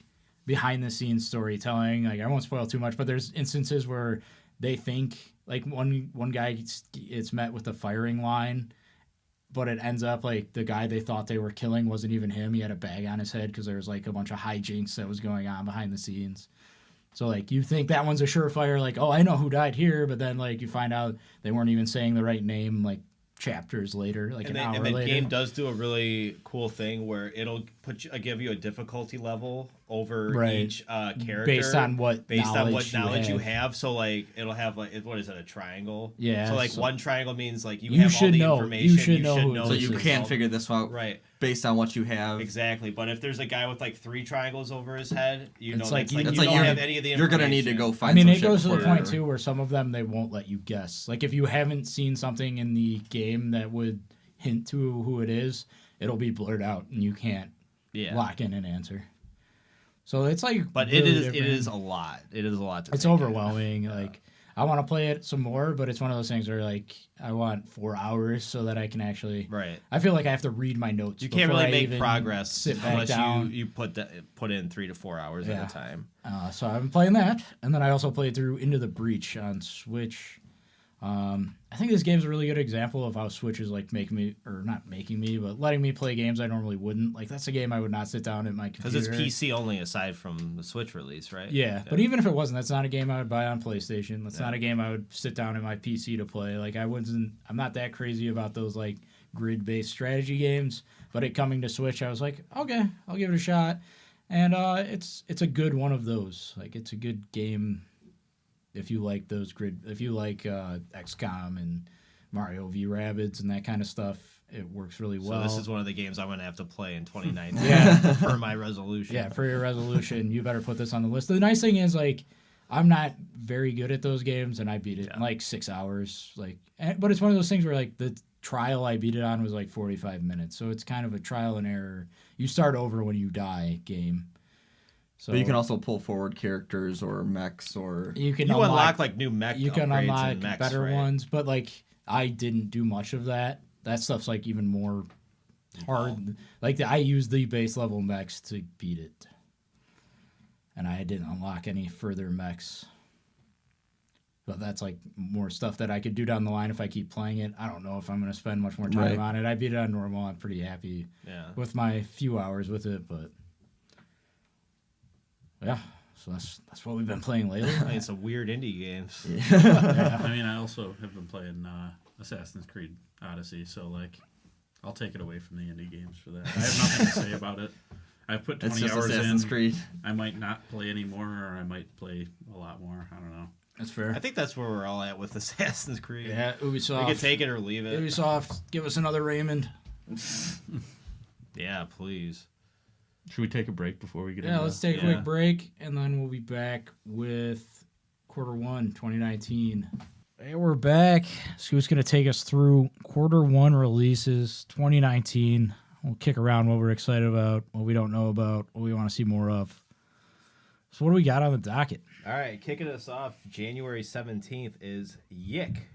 behind the scenes storytelling. Like, I won't spoil too much, but there's instances where they think, like, one guy it's met with a firing line, but it ends up like the guy they thought they were killing wasn't even him. He had a bag on his head because there was like a bunch of hijinks that was going on behind the scenes. So like you think that one's a surefire, like, oh, I know who died here, but then like you find out they weren't even saying the right name like chapters later, like an hour and the later. game does do a really cool thing where it'll give you a difficulty level over Right. each character Based on what knowledge you you have. have. So like it'll have like what is it, a triangle? Yeah, So like so- one triangle means like you You have all should the know- information. you should know who So this you is can figure this out right. based on what you have. Exactly, but if there's a guy with like 3 triangles over his head, you It's know, like it's you- like it's you like don't you're- have any of the You're information. gonna need to go I find. mean, some it shit goes to the before- point too where some of them they won't let you guess. Like if you haven't seen something in the game that would hint to who it is, it'll be blurred out and you can't Yeah, lock in an answer. So it's like, but really it different. is a lot. It is a lot to. It's take in. overwhelming. Like I want to play it some more, but it's one of those things where like I want 4 hours so that I can actually. Right. I feel like I have to read my notes. You can't before really I make even progress Sit back unless down. you put in 3 to 4 hours Yeah. at a time. So I've been playing that, and then I also played through Into the Breach on Switch. I think this game's a really good example of how Switch is like making me, or not making me, but letting me play games I normally wouldn't. Like that's a game I would not sit down at my Because computer. it's PC only aside from the Switch release, right? Yeah, but even if it wasn't, that's not a game I would buy on PlayStation. That's not a game I would sit down at my PC to play. Like I'm not that crazy about those like grid-based strategy games. But it coming to Switch, I was like, okay, I'll give it a shot. And it's a good one of those. Like it's a good game if you like if you like XCOM and Mario v Rabbids and that kind of stuff. It works really well. So this is one of the games I'm going to have to play in 2019 Yeah. for my resolution. Yeah, for your resolution, you better put this on the list. The nice thing is, like, I'm not very good at those games, and I beat it in like 6 hours. But it's one of those things where, like, the trial I beat it on was like 45 minutes, so it's kind of a trial and error. You start over when you die game. So But you can also pull forward characters or mechs or. you can You unlock like new mech you can upgrades unlock and mechs, better right? ones, but like I didn't do much of that. That stuff's like even more hard. Like I used the base level mechs to beat it, and I didn't unlock any further mechs. But that's like more stuff that I could do down the line if I keep playing it. I don't know if I'm going to spend much more time Right. on it. I beat it on normal. I'm pretty happy Yeah. with my few hours with it, but yeah. So that's what we've been playing lately. I mean, some weird indie games. I mean, I also have been playing Assassin's Creed Odyssey, so like, I'll take it away from the indie games for that. I have nothing to say about it. I've put It's 20 just hours Assassin's in. Creed. I might not play anymore, or I might play a lot more. I don't know. That's fair. I think that's where we're all at with Assassin's Creed. Yeah, Ubisoft. We could take it or leave it. Ubisoft, give us another Raymond. Yeah, please. Should we take a break before we get Yeah, into let's take a Yeah. quick break, and then we'll be back with Q1 2019. Hey, we're back. Scoot's going to take us through Q1 releases 2019. We'll kick around what we're excited about, what we don't know about, what we want to see more of. So what do we got on the docket? All right, kicking us off, January 17th is Yick,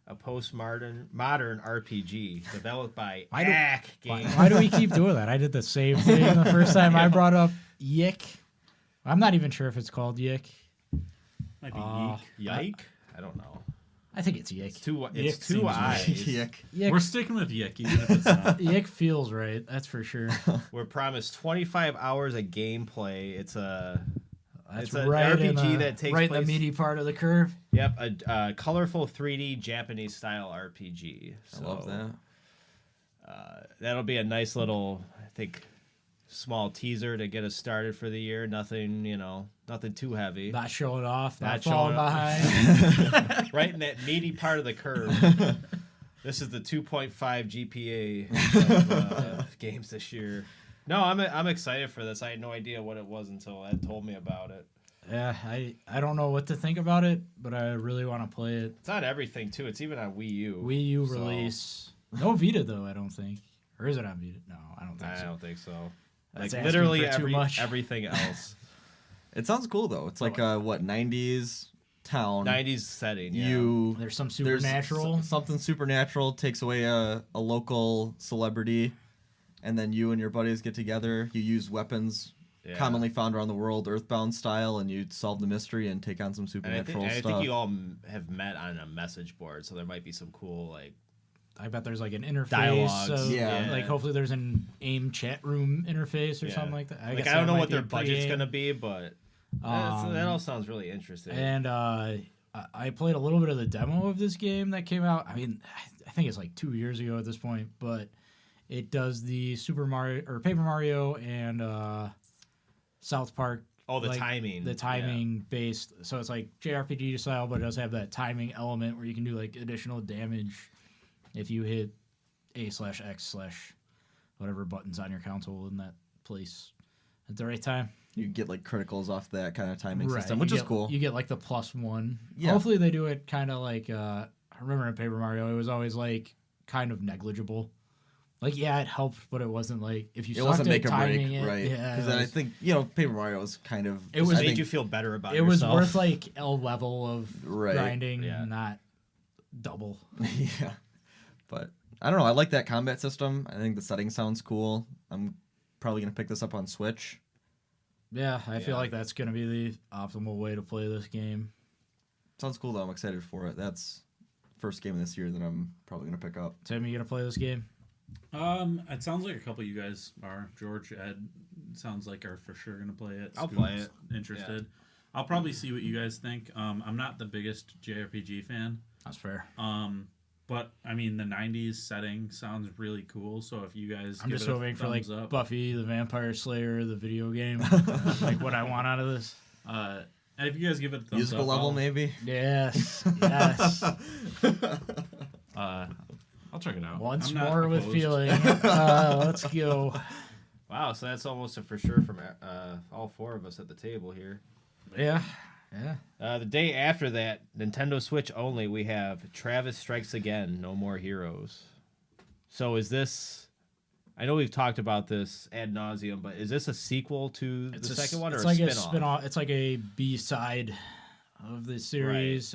a postmodern RPG developed by Why do- Ack Games. Why do we keep doing that? I did the same thing the first time I brought up Yick. I'm not even sure if it's called Yick. Might be Yike? I don't know. I think it's Yick. It's two Yick two seems eyes. Yuck. Yick, We're sticking with Yick, even if it's not. Yick feels right. That's for sure. We're promised 25 hours of gameplay. It's a That's It's an right in RPG the, that takes right place- in the meaty part of the curve. Yep, a colorful 3D Japanese style RPG. I So, love that. That'll be a nice little, I think, small teaser to get us started for the year. Nothing, nothing too heavy. Not showing off, not, Not falling showing off. behind. Right in that meaty part of the curve. This is the 2.5 GPA of games this year. No, I'm excited for this. I had no idea what it was until Ed told me about it. Yeah, I don't know what to think about it, but I really want to play it. It's on everything too. It's even on Wii U. Wii U so- release. No Vita though, I don't think. Or is it on Vita? No, I don't think I so. don't think so. That's Like asking literally for too much. everything else. It sounds cool though. It's like a 90s town. 90s setting. Yeah. You There's some there's supernatural. something supernatural takes away a local celebrity, and then you and your buddies get together. You use weapons Yeah. commonly found around the world, Earthbound style, and you'd solve the mystery and take on some And supernatural I stuff. think you all have met on a message board, so there might be some cool like I bet there's like an interface. Dialogues, So yeah. like hopefully there's an AIM chat room interface or Yeah. something like that. I guess don't that know might what be their a budget's pre-AIM. gonna be, but that all sounds really interesting. And I played a little bit of the demo of this game that came out. I mean, I think it's like 2 years ago at this point, but it does the Super Mario or Paper Mario and South Park. Oh, the like, timing. The timing based. So it's like JRPG style, but it does have that timing element where you can do like additional damage if you hit A/X/ whatever buttons on your console in that place at the right time. You get like criticals off that kind of timing Right, system, you which is get- cool. You get like the +1. Yeah. Hopefully they do it kind of like I remember in Paper Mario it was always like kind of negligible. Like yeah, it helped, but it wasn't like if you It sucked wasn't at make or break, timing it, right? Yeah, Because it then I was- think Paper Mario was kind of. It was- I made think- you feel better about it was yourself. worth like a level of Right. grinding, Yeah. not double. Yeah, but I don't know. I like that combat system. I think the setting sounds cool. I'm probably gonna pick this up on Switch. Yeah, I feel Yeah. like that's gonna be the optimal way to play this game. Sounds cool though. I'm excited for it. That's first game of this year that I'm probably gonna pick up. Tim, you gonna play this game? It sounds like a couple of you guys are. George, Ed, sounds like are for sure gonna play it. I'll play Scoop's interested. I'll probably see what you guys think. I'm not the biggest JRPG fan. That's fair. But I mean the '90s setting sounds really cool. So if you guys, I'm give just it a hoping for like thumbs up, Buffy the Vampire Slayer, the video game, like what I want out of this. and if you guys give it a thumbs Musical up, level, maybe. Yes, yes. I'll check it out. Once I'm not more with opposed. feeling. Let's go. Wow, so that's almost a for sure from all four of us at the table here. Yeah, yeah. The day after that, Nintendo Switch only, we have Travis Strikes Again, No More Heroes. So is this... I know we've talked about this ad nauseum, but is this a sequel to the second one or it's a like spin-off? a spin-off. It's like a B-side of the series.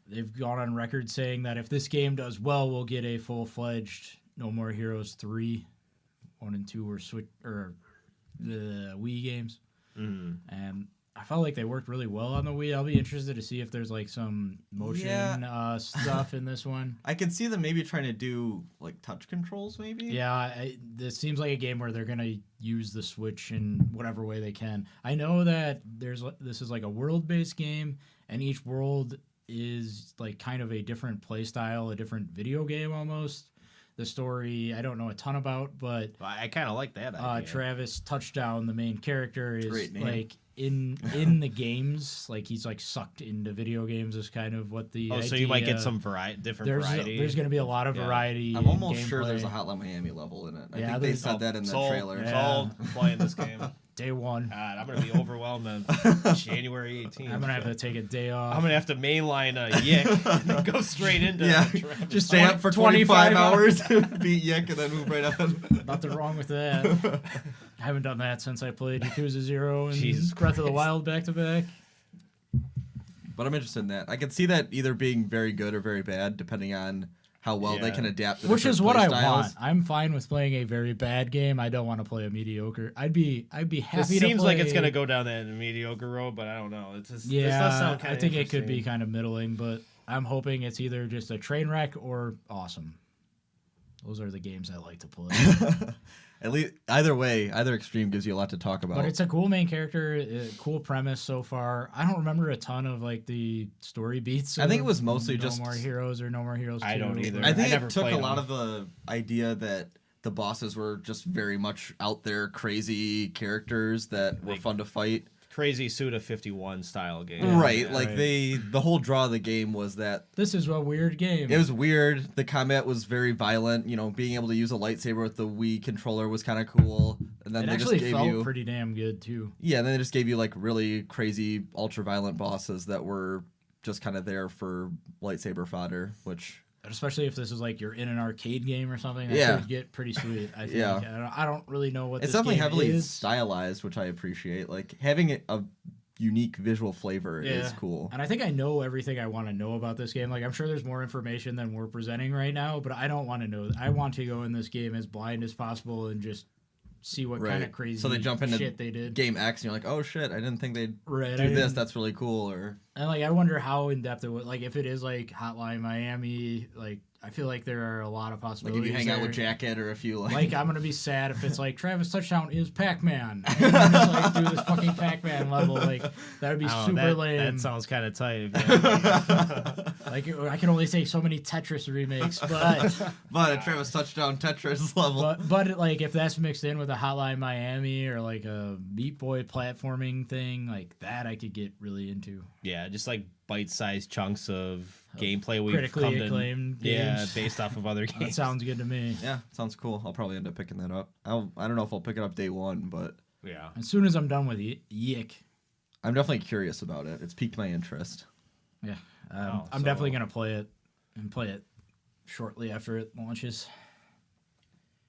They've gone on record saying that if this game does well, we'll get a full-fledged No More Heroes 3. 1 and 2 were the Wii games. And I felt like they worked really well on the Wii. I'll be interested to see if there's like some motion stuff in this one. I can see them maybe trying to do like touch controls, maybe. Yeah, this seems like a game where they're gonna use the Switch in whatever way they can. I know that this is like a world-based game, and each world is like kind of a different play style, a different video game almost. The story I don't know a ton about, but I kind of like that idea. Travis Touchdown, the main character, is Great name. like in the games, like he's like sucked into video games is kind of what the so you might get idea- some different variety. There's going to be a lot of Yeah. variety. I'm in almost sure gameplay. there's a Hotline Miami level in it. I Yeah, think they there's- said that in the sold, trailer. Yeah. sold, I'm playing this game. Day one. God, I'm gonna be overwhelmed on January 18th. I'm gonna have to take a day off. I'm gonna have to mainline a Yick and then go straight into Yeah. Travis. Just Stay up for 25 25 hours, beat Yik, and then move right on. Nothing wrong with that. I haven't done that since I played Yakuza 0 and Jesus Breath of the Christ. Wild back to back. But I'm interested in that. I can see that either being very good or very bad, depending on how well they Yeah. can adapt. The Which is different what I play styles. want. I'm fine with playing a very bad game. I don't want to play a mediocre. I'd be happy It to seems like it's play- gonna go down that mediocre road, but I don't know. It's just, this Yeah, does sound I think it could be kind of middling, but I'm hoping it's either just a train wreck or awesome. Those are the games I like to play. At least either way, either extreme gives you a lot to talk about. But it's a cool main character, cool premise so far. I don't remember a ton of like the story beats. I think it of was mostly No just- More Heroes or No More Heroes. I 2. don't either. I think I never it took a played lot them. of the idea that the bosses were just very much out there, crazy characters that were Like- fun to fight. crazy Suda 51 style game. Right, yeah, like right. the whole draw of the game was that This is a weird game. it was weird. The combat was very violent. You know, being able to use a lightsaber with the Wii controller was kind of cool. And then It they just actually gave felt you pretty damn good too. yeah, and then they just gave you like really crazy, ultra violent bosses that were just kind of there for lightsaber fodder, which Especially if this is like you're in an arcade game or something. That Yeah. could get pretty sweet. I think. Yeah. I don't really know what it's this definitely game heavily is. stylized, which I appreciate. Like having a unique visual flavor is Yeah. cool. And I think I know everything I want to know about this game. Like, I'm sure there's more information than we're presenting right now, but I don't want to know. I want to go in this game as blind as possible and just see what Right. kind of crazy So they jump into shit they did. Game X, and you're like, oh shit, I didn't think they'd Right. I do this. didn't- That's really cool. Or And like I wonder how in depth it would, like if it is like Hotline Miami, like I feel like there are a lot of like possibilities. if you hang out there. with Jacket, or if you Like I'm gonna be sad if it's like Travis Touchdown is Pac-Man, and you just like do this fucking Pac-Man level. Like that would be I don't super know, lame. That sounds kind of tight. Like I can only say so many Tetris remakes, but but a Travis Touchdown Tetris level. but like if that's mixed in with a Hotline Miami or like a Meat Boy platforming thing, like that I could get really into. Yeah, just like bite-sized chunks of gameplay we've critically come to acclaimed yeah, games. based off of other That games. sounds good to me. Yeah, sounds cool. I'll probably end up picking that up. I don't know if I'll pick it up day one, but Yeah. As soon as I'm done with Yick, I'm definitely curious about it. It's piqued my interest. yeah, Oh, I'm so- definitely gonna play it shortly after it launches.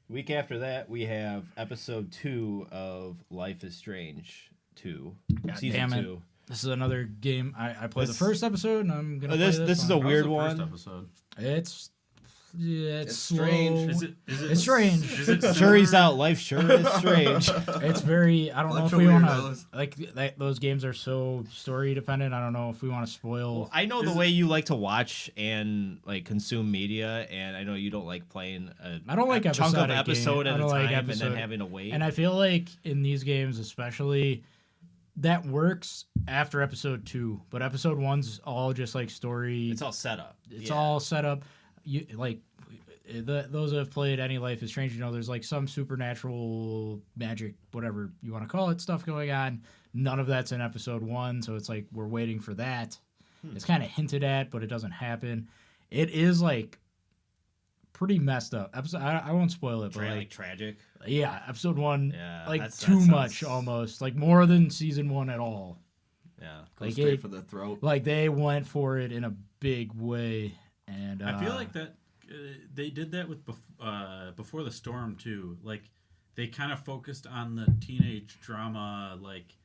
Week after that, we have episode 2 of Life is Strange 2, God season damn it. 2. This is another game. I played This- the first episode, and I'm gonna. Oh, play this this is one. a That was weird the first one. episode. It's It's slow. strange. Is it? It's strange. Is it Jury's similar? out. Life sure is strange. It's very. I don't know Bunch if of we want weirdos. to like those games are so story dependent. I don't know if we want to spoil. Well, I know the Is way you like to watch and like consume media, and I know you don't like playing a I don't like a chunk of episodic episode game. at I a don't time like and then episode- having to wait. And I feel like in these games, especially, that works after episode 2. But episode 1's all just like story. it's all set up. It's Yeah. all set up. You like those that have played any Life is Strange, there's like some supernatural magic, whatever you want to call it, stuff going on. None of that's in episode 1, so it's like we're waiting for that. It's kind of hinted at, but it doesn't happen. It is like pretty messed up. Episode I won't spoil it, but like tragic. yeah, episode 1, Yeah, like that too sounds- much almost, like more than season 1 at all. Yeah. Go Like straight it- for the throat. Like they went for it in a big way, and I feel like that they did that with Before the Storm too. Like they kind of focused on the teenage drama, like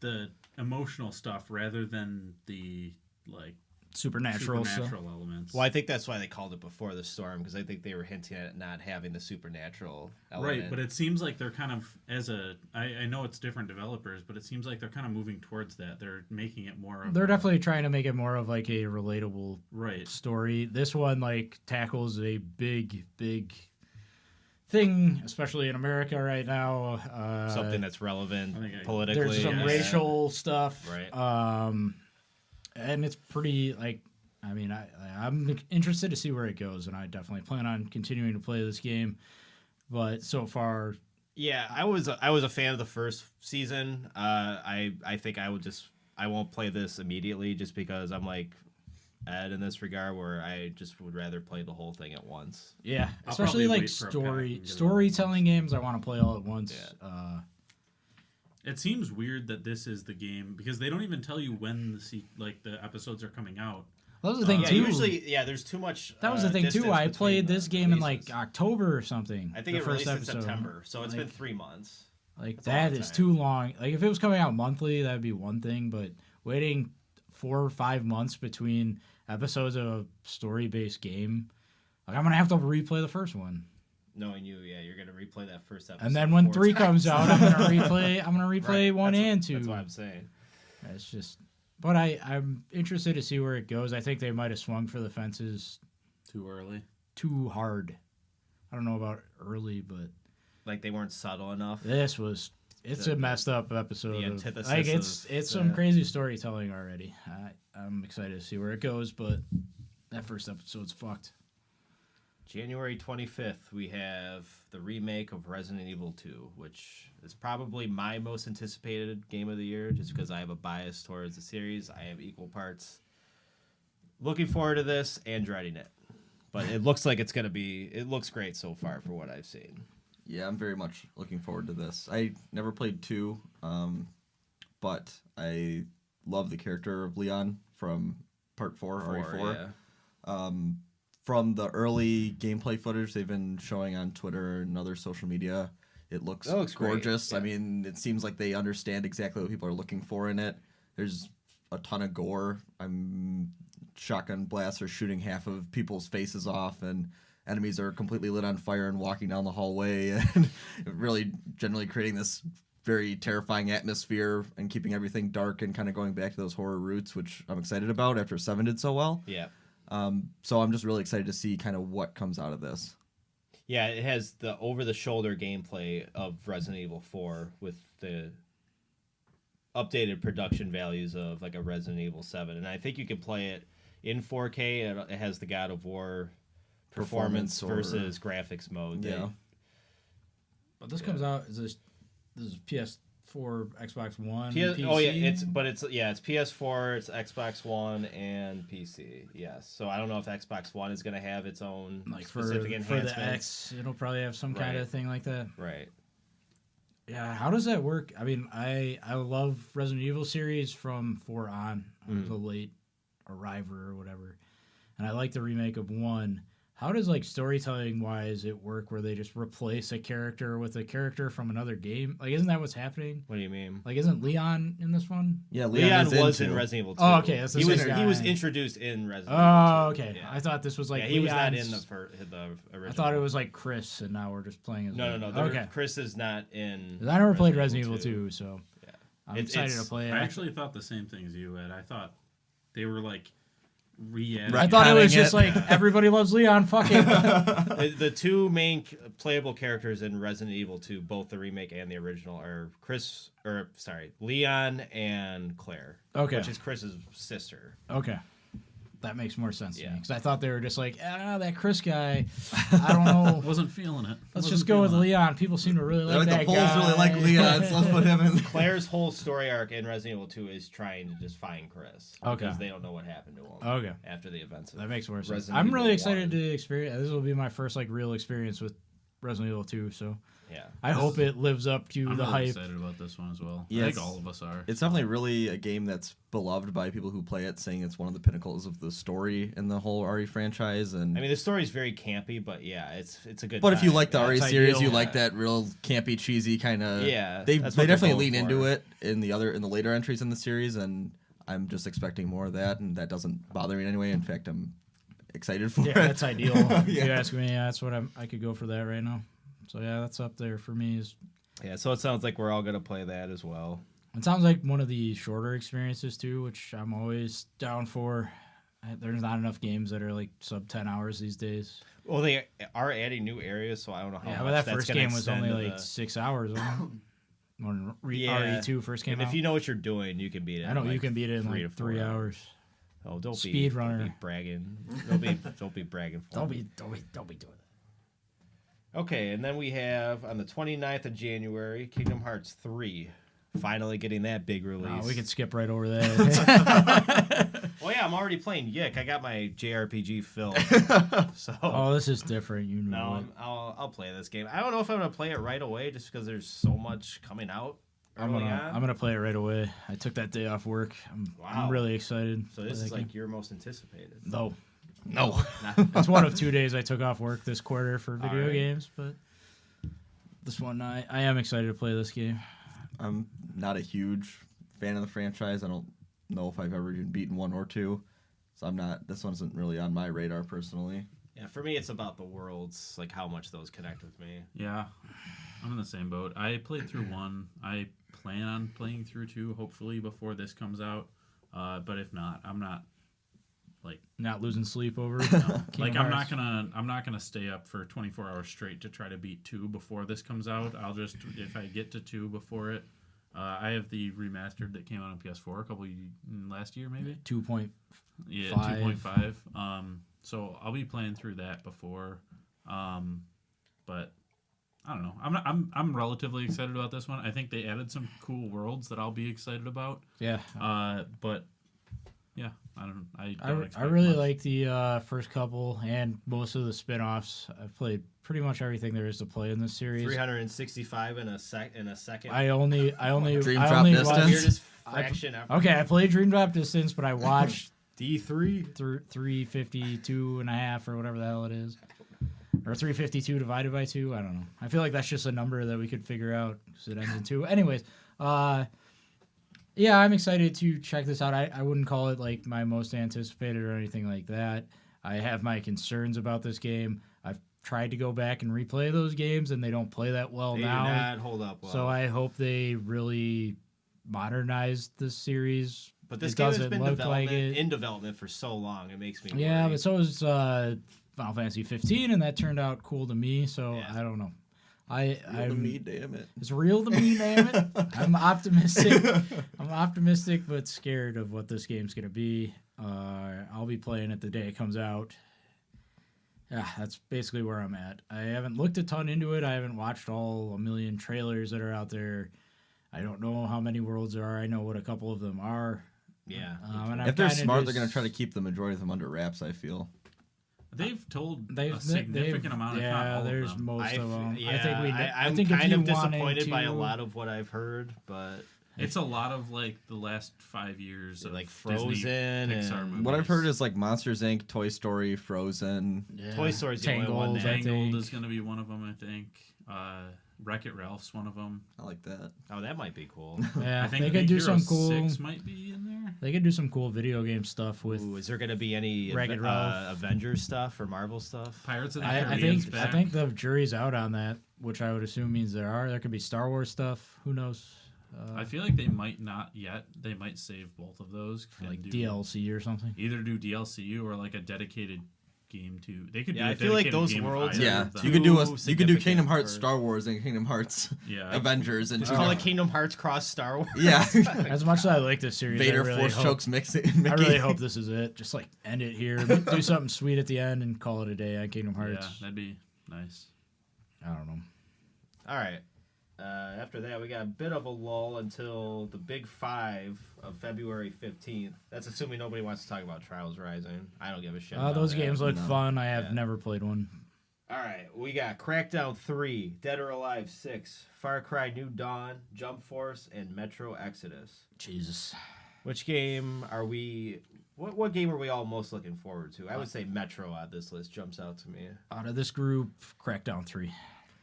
the emotional stuff, rather than the like supernatural stuff. supernatural elements. Well, I think that's why they called it Before the Storm, because I think they were hinting at not having the supernatural element. Right, but it seems like they're kind of I know it's different developers, but it seems like they're kind of moving towards that. They're making it more of They're a- definitely trying to make it more of like a relatable right. story. This one like tackles a big thing, especially in America right now. something that's relevant I think politically. there's some yeah. racial stuff, Right. and it's pretty like. I mean, I'm interested to see where it goes, and I definitely plan on continuing to play this game. But so far, Yeah, I was a fan of the first season. I think I won't play this immediately just because I'm like Ed in this regard, where I just would rather play the whole thing at once. yeah, I'll especially probably like wait for a pack and get it all at storytelling games, I want to play all at once. Yeah. It seems weird that this is the game because they don't even tell you when the episodes are coming out. That was the thing Yeah, too. usually, there's too much. That was the thing too. distance I between played the this game in releases. like October or something. I think the it first released in episode. September, so it's been Like- 3 months. Like That's a long that is time. too long. Like if it was coming out monthly, that'd be one thing. But waiting 4 or 5 months between episodes of a story-based game, like I'm gonna have to replay the first one. Knowing you, yeah, you're gonna replay that first episode. And then when 4 3 comes times. out, I'm gonna replay Right, 1 that's what- and 2. That's what I'm saying. It's just, but I'm interested to see where it goes. I think they might have swung for the fences Too early. too hard. I don't know about early, but Like they weren't subtle enough. it's a messed up episode. the of- antithesis like it's of some the- crazy storytelling already. I'm excited to see where it goes, but that first episode's fucked. January 25th, we have the remake of Resident Evil 2, which is probably my most anticipated game of the year, just because I have a bias towards the series. I have equal parts looking forward to this and dreading it. But it looks like it's going to be... It looks great so far for what I've seen. Yeah, I'm very much looking forward to this. I never played 2, but I love the character of Leon from Part 4, RE4. Yeah. From the early gameplay footage they've been showing on Twitter and other social media, it looks great, gorgeous. yeah. I mean, it seems like they understand exactly what people are looking for in it. There's a ton of gore. Shotgun blasts are shooting half of people's faces off, and enemies are completely lit on fire and walking down the hallway, and really generally creating this very terrifying atmosphere and keeping everything dark and kind of going back to those horror roots, which I'm excited about after 7 did so well. Yeah. So I'm just really excited to see kind of what comes out of this. Yeah, it has the over-the-shoulder gameplay of Resident Evil 4 with the updated production values of like a Resident Evil 7. And I think you can play it in 4K. It has the God of War performance versus graphics mode. Yeah. But this comes out, this is PS4, Xbox One, PC? Oh yeah, it's PS4, it's Xbox One, and PC. Yes, so I don't know if Xbox One is going to have its own like for specific enhancements. the X, it'll probably have some kind Right. of thing like that. Right. Yeah, how does that work? I mean, I love Resident Evil series from 4 on. I was a late arriver or whatever, and I like the remake of 1. How does like storytelling wise it work where they just replace a character with a character from another game? Like, isn't that what's happening? What do you mean? Like, isn't Leon in this one? Yeah, Leon is was into- in Resident Evil 2. Oh, okay, that's the he same was guy. he was introduced in Resident Oh, Evil 2. okay. Yeah. I thought this was like yeah, he was not Leon's- in the original. I thought it was like Chris, and now we're just playing as No. Leon. there- Okay. Chris is not in. 'Cause I never played Resident Evil 2, so Yeah. I'm It's- excited it's- to play it. I actually thought the same thing as you, Ed. I thought they were like re-editing. I thought it was retconning just it. like everybody loves Leon. Fuck it. The two main playable characters in Resident Evil 2, both the remake and the original, are Leon and Claire. Okay. Which is Chris's sister. Okay. That makes more sense to me. Yeah. Because I thought they were just like, that Chris guy, I don't know. Wasn't feeling it. Let's Wasn't just go with feeling it. Leon. People seem to really They're like like that the Poles guy. really like Leon, so let's put him in. Claire's whole story arc in Resident Evil 2 is trying to just find Chris. Okay. Because they don't know what happened to him Okay. after the events of That makes more sense. Resident I'm Evil really excited 1. to experience. This will be my first like real experience with Resident Evil 2. So Yeah. I hope it lives up to I'm the really hype. excited about this one as well. Yeah, I think it's- all of us are. It's definitely really a game that's beloved by people who play it, saying it's one of the pinnacles of the story in the whole RE franchise. And I mean, the story's very campy, but yeah, it's a good but if you time. like the RE That's series, ideal. you like that real campy, cheesy kind of. Yeah, they that's they what they're definitely going lean for. into it in the later entries in the series, and I'm just expecting more of that, and that doesn't bother me in any way. In fact, I'm excited for Yeah, it. that's ideal. If you Yeah. ask me, yeah, that's what I could go for that right now. So yeah, that's up there for me. Yeah, so it sounds like we're all going to play that as well. It sounds like one of the shorter experiences too, which I'm always down for. There's not enough games that are like sub 10 hours these days. Well, they are adding new areas, so I don't know how Yeah, much but that that's first gonna game was extend only to like the- 6 hours. When Yeah. RE2 first came And out. if you know what you're doing, you can beat it. I know in you like can beat it in 3 like to 4 3 hours. Oh, don't Speed be runner. bragging. Don't be bragging. For Don't me. be doing that. Okay, and then we have on the 29th of January, Kingdom Hearts 3. Finally getting that big release. We could skip right over that. Well, yeah, I'm already playing Yick. I got my JRPG fill. So Oh, this is different. You know no, it. I'll play this game. I don't know if I'm gonna play it right away, just because there's so much coming out early on. I'm gonna play it right away. I took that day off work. I'm Wow. really excited. So to this play is that game. like your most anticipated. No. No. It's one of 2 days I took off work this quarter for video Alright. games, but this one I am excited to play this game. I'm not a huge fan of the franchise. I don't know if I've ever even beaten 1 or 2. So I'm not. This one isn't really on my radar personally. Yeah, for me, it's about the worlds, like how much those connect with me. Yeah, I'm in the same boat. I played through 1. I plan on playing through 2, hopefully before this comes out. But if not, I'm not Not losing sleep over. like Kingdom I'm Hearts. not gonna stay up for 24 hours straight to try to beat 2 before this comes out. I'll just, if I get to 2 before it. I have the remastered that came out on PS4 last year maybe. 2.5. Yeah, 2.5. So I'll be playing through that before. But I don't know. I'm relatively excited about this one. I think they added some cool worlds that I'll be excited about. Yeah. But yeah, I I really much. like the first couple and most of the spin-offs. I've played pretty much everything there is to play in this series. 365 in a second. I only Dream I Drop only Distance? watched- Weirdest fraction ever. Okay, I played Dream Drop Distance, but I watched D3. 352 and a half or whatever the hell it is. Or 352 divided by 2. I don't know. I feel like that's just a number that we could figure out because it ends in 2. Anyways, yeah, I'm excited to check this out. I wouldn't call it like my most anticipated or anything like that. I have my concerns about this game. I've tried to go back and replay those games, and they don't play that well They do now. not hold up well. So I hope they really modernize the series. But this It game has doesn't been look like in development for so long. It makes me Yeah, worry. but so is Final Fantasy 15, and that turned out cool to me. So Yeah. I don't know. Real to I'm me, damn it. It's real to me, damn it. I'm optimistic. I'm optimistic, but scared of what this game's gonna be. I'll be playing it the day it comes out. Yeah, that's basically where I'm at. I haven't looked a ton into it. I haven't watched all a million trailers that are out there. I don't know how many worlds there are. I know what a couple of them are. Yeah. And I'm If they're kinda smart, they're just- going to try to keep the majority of them under wraps, I feel. They've told They've a significant they've- amount, if yeah, not all there's of them. most of them. Yeah, I think I'm I think if kind you of wanted disappointed by a to- lot of what I've heard, but It's a lot of like the last 5 years of like Disney Frozen Pixar and- movies. What I've heard is like Monsters Inc., Toy Story, Frozen. Yeah. Toy Story's the only one Tangled, that- I Tangled think. is going to be one of them, I think. Wreck-It Ralph's one of them. I like that. Oh, that might be cool. Yeah, I think they Big could do Hero some cool. 6 might be in there. They could do some cool video game stuff with. Ooh, is there going to be any Wreck-It Ralph. Avengers stuff or Marvel stuff? Pirates of the I Caribbean's think back. I think the jury's out on that, which I would assume means there are. There could be Star Wars stuff. Who knows? I feel like they might not yet. They might save both of those For and like do- DLC or something. Either do DLC or like a dedicated game too. They could Yeah, do. I A feel like dedicated those game of worlds either are- Yeah, of them. you could do Too you could do significant Kingdom Hearts, for- Star Wars, and Kingdom Hearts, Yeah. Avengers, and Just call it Kingdom Hearts cross Star Wars. yeah. As much as I like this series, Vader I really force hope, chokes Mickey. I really hope this is it. Just like end it here, do something sweet at the end, and call it a day on Kingdom Yeah, Hearts. that'd be nice. I don't know. All right. After that, we got a bit of a lull until the Big 5 of February 15th. That's assuming nobody wants to talk about Trials Rising. I don't give a shit. about Those that. games look No. fun. I have Yeah. never played one. All right, we got Crackdown 3, Dead or Alive 6, Far Cry New Dawn, Jump Force, and Metro Exodus. Jesus. Which game are we? What game are we all most looking forward to? I would say Metro on this list jumps out to me. Out of this group, Crackdown 3.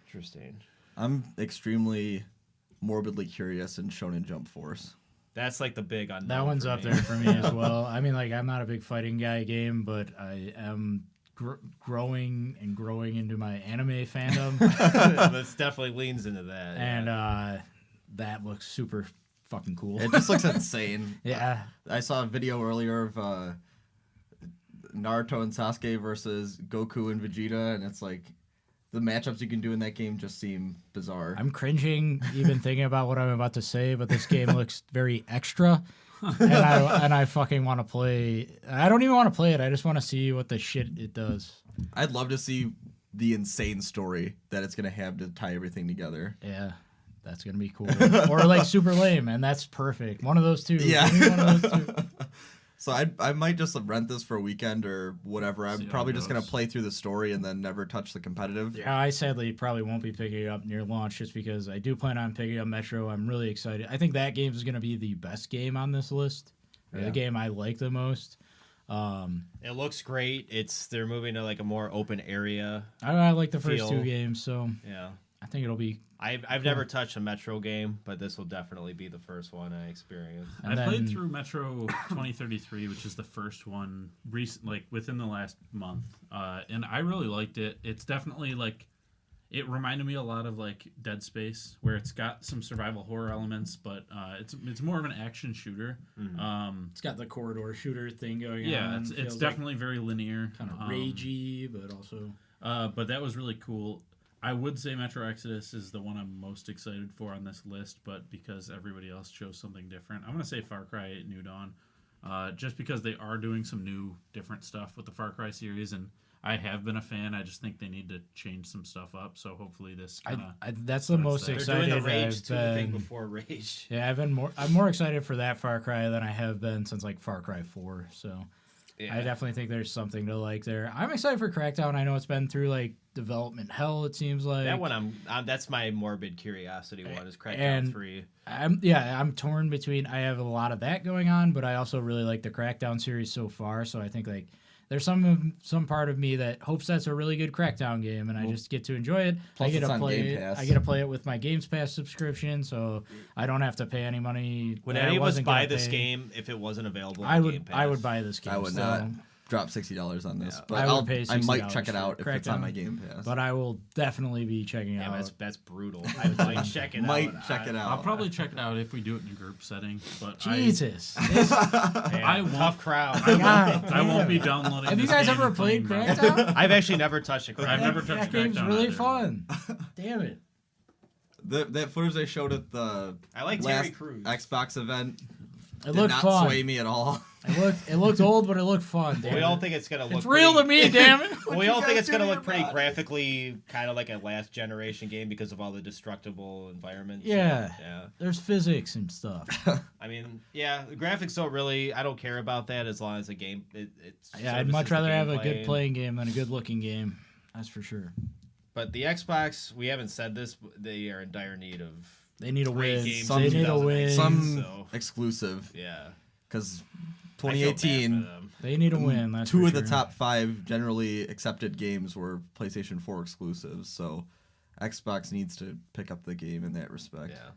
Interesting. I'm extremely morbidly curious in Shonen Jump Force. That's like the big unknown. That one's for up me. there for me as well. I mean, like, I'm not a big fighting guy game, but I am growing into my anime fandom. This definitely leans into that. And yeah. that looks super fucking cool. It just looks insane. Yeah. I saw a video earlier of Naruto and Sasuke versus Goku and Vegeta, and it's like the matchups you can do in that game just seem bizarre. I'm cringing even thinking about what I'm about to say, but this game looks very extra. And I fucking want to play. I don't even want to play it. I just want to see what the shit it does. I'd love to see the insane story that it's gonna have to tie everything together. Yeah. That's going to be cool. Or like super lame, and that's perfect. One of those two. Yeah. Give me one of those two. So I might just rent this for a weekend or whatever. See I'm how it probably just gonna goes. play through the story and then never touch the competitive. Yeah, I sadly probably won't be picking it up near launch just because I do plan on picking up Metro. I'm really excited. I think that game is going to be the best game on this list. Or Yeah. the game I like the most. It looks great. They're moving to like a more open area. I like the first Feel. two games, so Yeah. I think it'll be. I've never touched a Metro game, but this will definitely be the first one I experience. And I played then- through Metro 2033, which is the first one, like within the last month, and I really liked it. It's definitely like, it reminded me a lot of like Dead Space, where it's got some survival horror elements, but it's more of an action shooter. It's got the corridor shooter thing going Yeah, on. it's Feels definitely very linear, kind of ragey, but also. but that was really cool. I would say Metro Exodus is the one I'm most excited for on this list, but because everybody else chose something different, I'm going to say Far Cry New Dawn, just because they are doing some new, different stuff with the Far Cry series, and I have been a fan. I just think they need to change some stuff up, so hopefully this kind of... That's the most They're They're doing excited the Rage I've 2 been. thing before Rage. Yeah, I'm more excited for that Far Cry than I have been since like Far Cry 4. So Yeah. I definitely think there's something to like there. I'm excited for Crackdown. I know it's been through like development hell. It seems like That one, that's my morbid curiosity one, is Crackdown And- 3. I'm torn between. I have a lot of that going on, but I also really like the Crackdown series so far. So I think like there's some part of me that hopes that's a really good Crackdown game, and I just get to enjoy it. Plus I get it's to on play Game it. Pass. I get to play it with my Games Pass subscription, so I don't have to pay any money. Would that I any of us wasn't buy gonna this pay. game if it wasn't available I on would. Game Pass? I would buy this game. I would still. not. drop $60 on this, Yeah. but I would pay I might $60 check it for out if it's on Crackdown. my Game Pass. But I will definitely be checking Yeah, out. that's brutal. I would like check it might out. check it out. I'll probably check it out if we do it in a group setting. But Jesus. I won't- tough crowd. I won't be downloading. Have you this guys game ever and played playing by- Crackdown? I've actually never touched a crack. I've never That touched game's Crackdown really either. fun. Damn it. That footage they showed at the I like Terry last Crews. Xbox event It did looked not fun. sway me at all. It looked old, but it looked fun. Damn We it. all think it's gonna look. It's real to pretty- me, damn it. We you all think guys it's gonna doing look pretty about it? graphically, kind of like a last generation game because of all the destructible environments. Yeah. Yeah. There's physics and stuff. I mean, yeah, the graphics don't really. I don't care about that as long as the game. It's Yeah, I'd much rather have a good playing game than a good looking game. That's for sure. But the Xbox, we haven't said this, but they are in dire need of They need a great win. games. Some- They in need a win. 2019, Some so, exclusive yeah. because I feel bad for 2018. them. They need a win. That's Two for of the sure. top 5 generally accepted games were PlayStation 4 exclusives, so Xbox needs to pick up the game in that respect. Yeah.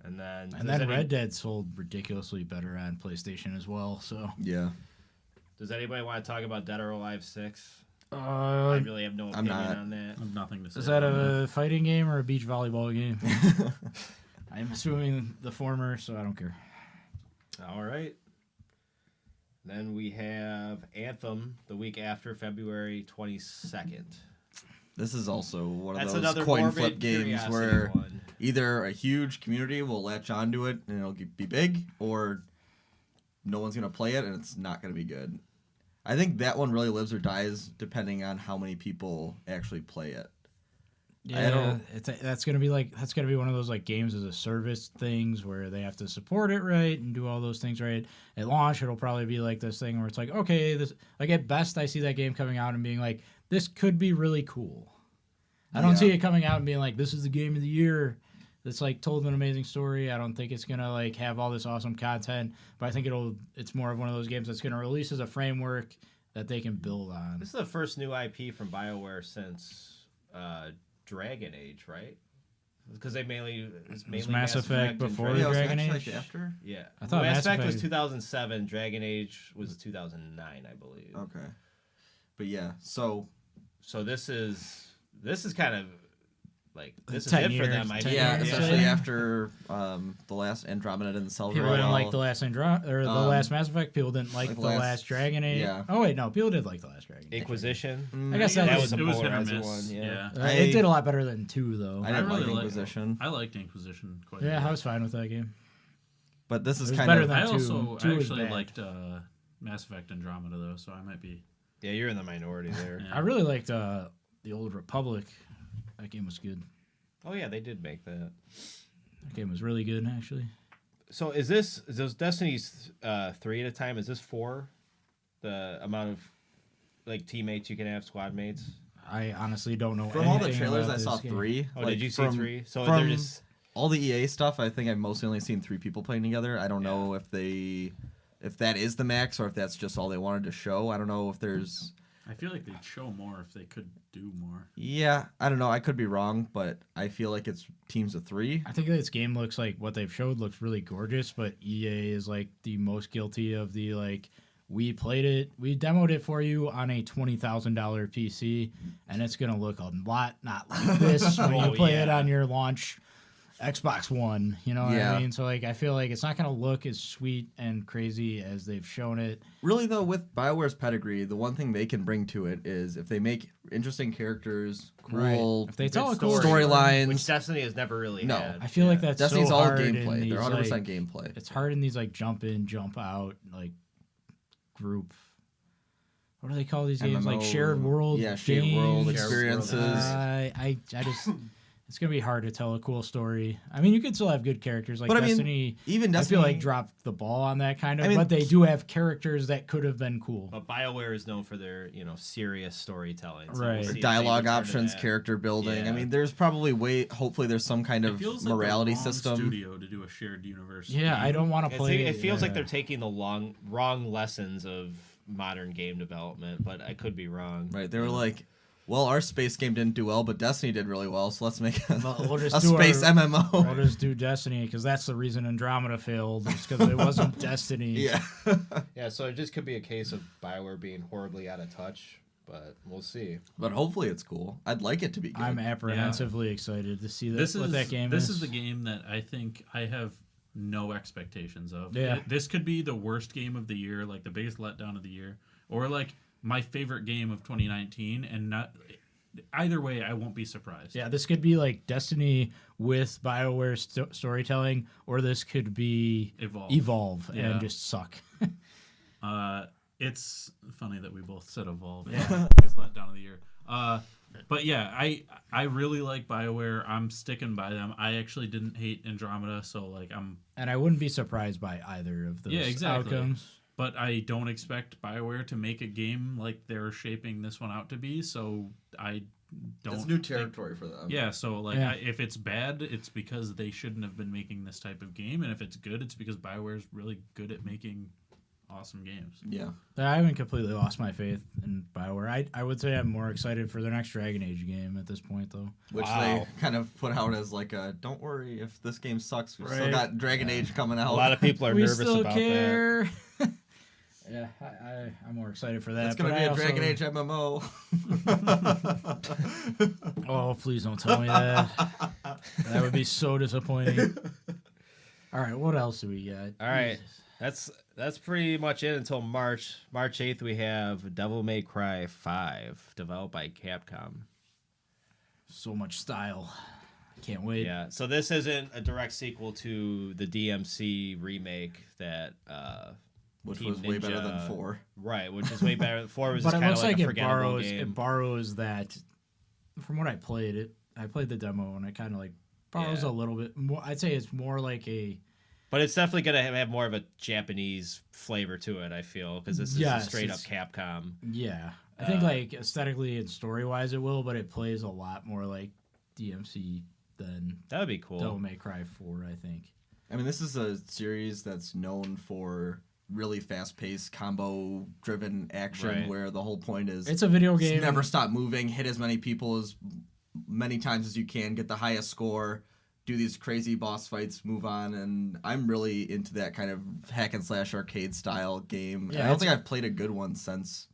And then And then Red Dead sold ridiculously better on PlayStation as well. So Yeah. Does anybody want to talk about Dead or Alive 6? I uh, really have no I'm opinion not. on that. I have nothing to say. is that about a fighting game or a beach volleyball game? I'm assuming the former, so I don't care. All right. Then we have Anthem the week after, February 22nd. This is also one of That's those another coin morbid flip games curiosity where one. either a huge community will latch onto it and it'll be big, or no one's going to play it and it's not going to be good. I think that one really lives or dies depending on how many people actually play it. Yeah, that's gonna be one of those like games as a service things where they have to support it right and do all those things right. At launch, it'll probably be like this thing where it's like, okay, this like at best I see that game coming out and being like, this could be really cool. I don't Yeah. see it coming out and being like, this is the game of the year. That's like told an amazing story. I don't think it's gonna like have all this awesome content, but I think it's more of one of those games that's gonna release as a framework that they can build on. This is the first new IP from BioWare since Dragon Age, right? Because it's mainly Mass Effect and before Yeah, it was Dragon Mass Age? Effect after? Yeah, I thought Mass Mass Effect was Effect- 2007. Dragon Age was 2009, I believe. Okay. But yeah, so So this is kind of like this is 10 it for years, them. I 10 think. yeah, years. especially Yeah. after the last Andromeda didn't sell People very didn't well. like the last the last Mass Effect. People didn't like the last Dragon Age. yeah. Oh wait, no, people did like the last Dragon Age. Inquisition. I guess it. that was a it was hit or polarizing miss. one, yeah. I- It did a lot better than 2 though. I didn't really like like- Inquisition, I liked Inquisition quite a Yeah, bit. I was fine with that game. but this is It was kind better of than- I two. also Two was actually bad. liked Mass Effect Andromeda though, so I might be. Yeah, you're in the minority there. Yeah. I really liked the Old Republic. That game was good. Oh yeah, they did make that. That game was really good actually. So is those Destiny's 3 at a time? Is this 4? The amount of like teammates you can have, squad mates. I honestly don't know. from all the anything trailers about I this saw game. 3. Oh, like, did you see from- 3? So from they're just all the EA stuff, I think I've mostly only seen 3 people playing together. I don't know if that is the max or if that's just all they wanted to show. I don't know if there's. I feel like they'd show more if they could do more. Yeah, I don't know. I could be wrong, but I feel like it's teams of 3. I think this game looks like what they've showed looks really gorgeous, but EA is like the most guilty of the like we played it, we demoed it for you on a $20,000 PC, and it's gonna look a lot not like this when you Oh, play it yeah. on your launch Xbox One. You know what Yeah. I mean? So like I feel like it's not gonna look as sweet and crazy as they've shown it. Really, though, with BioWare's pedigree, the one thing they can bring to it is if they make interesting characters, cool Right. If they tell a cool storylines. which Destiny has never really No. had. I feel like that's Destiny's so all hard in gameplay. these, They're 100% like, gameplay. It's hard in these like jump in, jump out like group. What do they call these games? Like MMO, shared world. yeah, shared world games? experiences. I just it's gonna be hard to tell a cool story. I mean, you could still have good characters like But I mean, Destiny. Even I Destiny, feel like dropped the ball on that kind of, I mean- but they do have characters that could have been cool. But BioWare is known for their, serious storytelling. So Right. we'll see if they dialogue return to options, that. character building. Yeah. I mean, there's probably hopefully there's some kind It of feels like morality the wrong system. studio to do a shared universe. Yeah, game. I don't want to play. It feels like yeah. they're taking the wrong lessons of modern game development, but I could be wrong. Right? They were like, well, our space game didn't do well, but Destiny did really well, so let's make a, Well, we'll just a do space our- MMO. We'll just do Destiny because that's the reason Andromeda failed. It's because it wasn't Destiny. Yeah. Yeah, so it just could be a case of BioWare being horribly out of touch, but we'll see. But hopefully it's cool. I'd like it to be good. I'm apprehensively excited to see what that game This is. is the game that I think I have no expectations of. Yeah. This could be the worst game of the year, like the biggest letdown of the year, or like my favorite game of 2019, and not either way I won't be surprised. Yeah, this could be like Destiny with BioWare storytelling, or this could be Evolve Yeah. and just suck. It's funny that we both said Evolve. Yeah. Biggest letdown of the year. But yeah, I really like BioWare. I'm sticking by them. I actually didn't hate Andromeda, so like And I wouldn't be surprised by either of those Yeah, exactly. outcomes. but I don't expect BioWare to make a game like they're shaping this one out to be, so I don't It's new think- territory for them. Yeah, so like Yeah. if it's bad, it's because they shouldn't have been making this type of game, and if it's good, it's because BioWare's really good at making awesome games. Yeah. I haven't completely lost my faith in BioWare. I would say I'm more excited for their next Dragon Age game at this point, though. Which Wow. they kind of put out as like a, don't worry if this game sucks, we've still Right. got Dragon Age coming out. A lot of people are we nervous still about care. Yeah, I'm more excited for that. It's going to but be I a Dragon also- Age MMO. Oh, please don't tell me that. That would be so disappointing. All right, what else do we got? All right. That's pretty much it until March. March 8th, we have Devil May Cry 5, developed by Capcom. So much style. I can't wait. Yeah, so this isn't a direct sequel to the DMC remake that Which Team was way better than Ninja- 4. right, which is way better. 4 was But just it kind of looks like like a it forgettable game. borrows that. From what I played, I played the demo and it kind of like borrows Yeah. a little bit more. I'd say it's more like a. But it's definitely going to have more of a Japanese flavor to it, I feel, because this is Yes, a straight up it's- Capcom. Yeah, I think like aesthetically and story wise it will, but it plays a lot more like DMC than That would be cool. Devil May Cry 4. I think. I mean, this is a series that's known for really fast-paced, combo-driven action, Right. where the whole point is It's a video game. never stop moving, hit as many people as many times as you can, get the highest score, do these crazy boss fights, move on, and I'm really into that kind of hack and slash arcade style game. Yeah, I don't it's- think I've played a good one since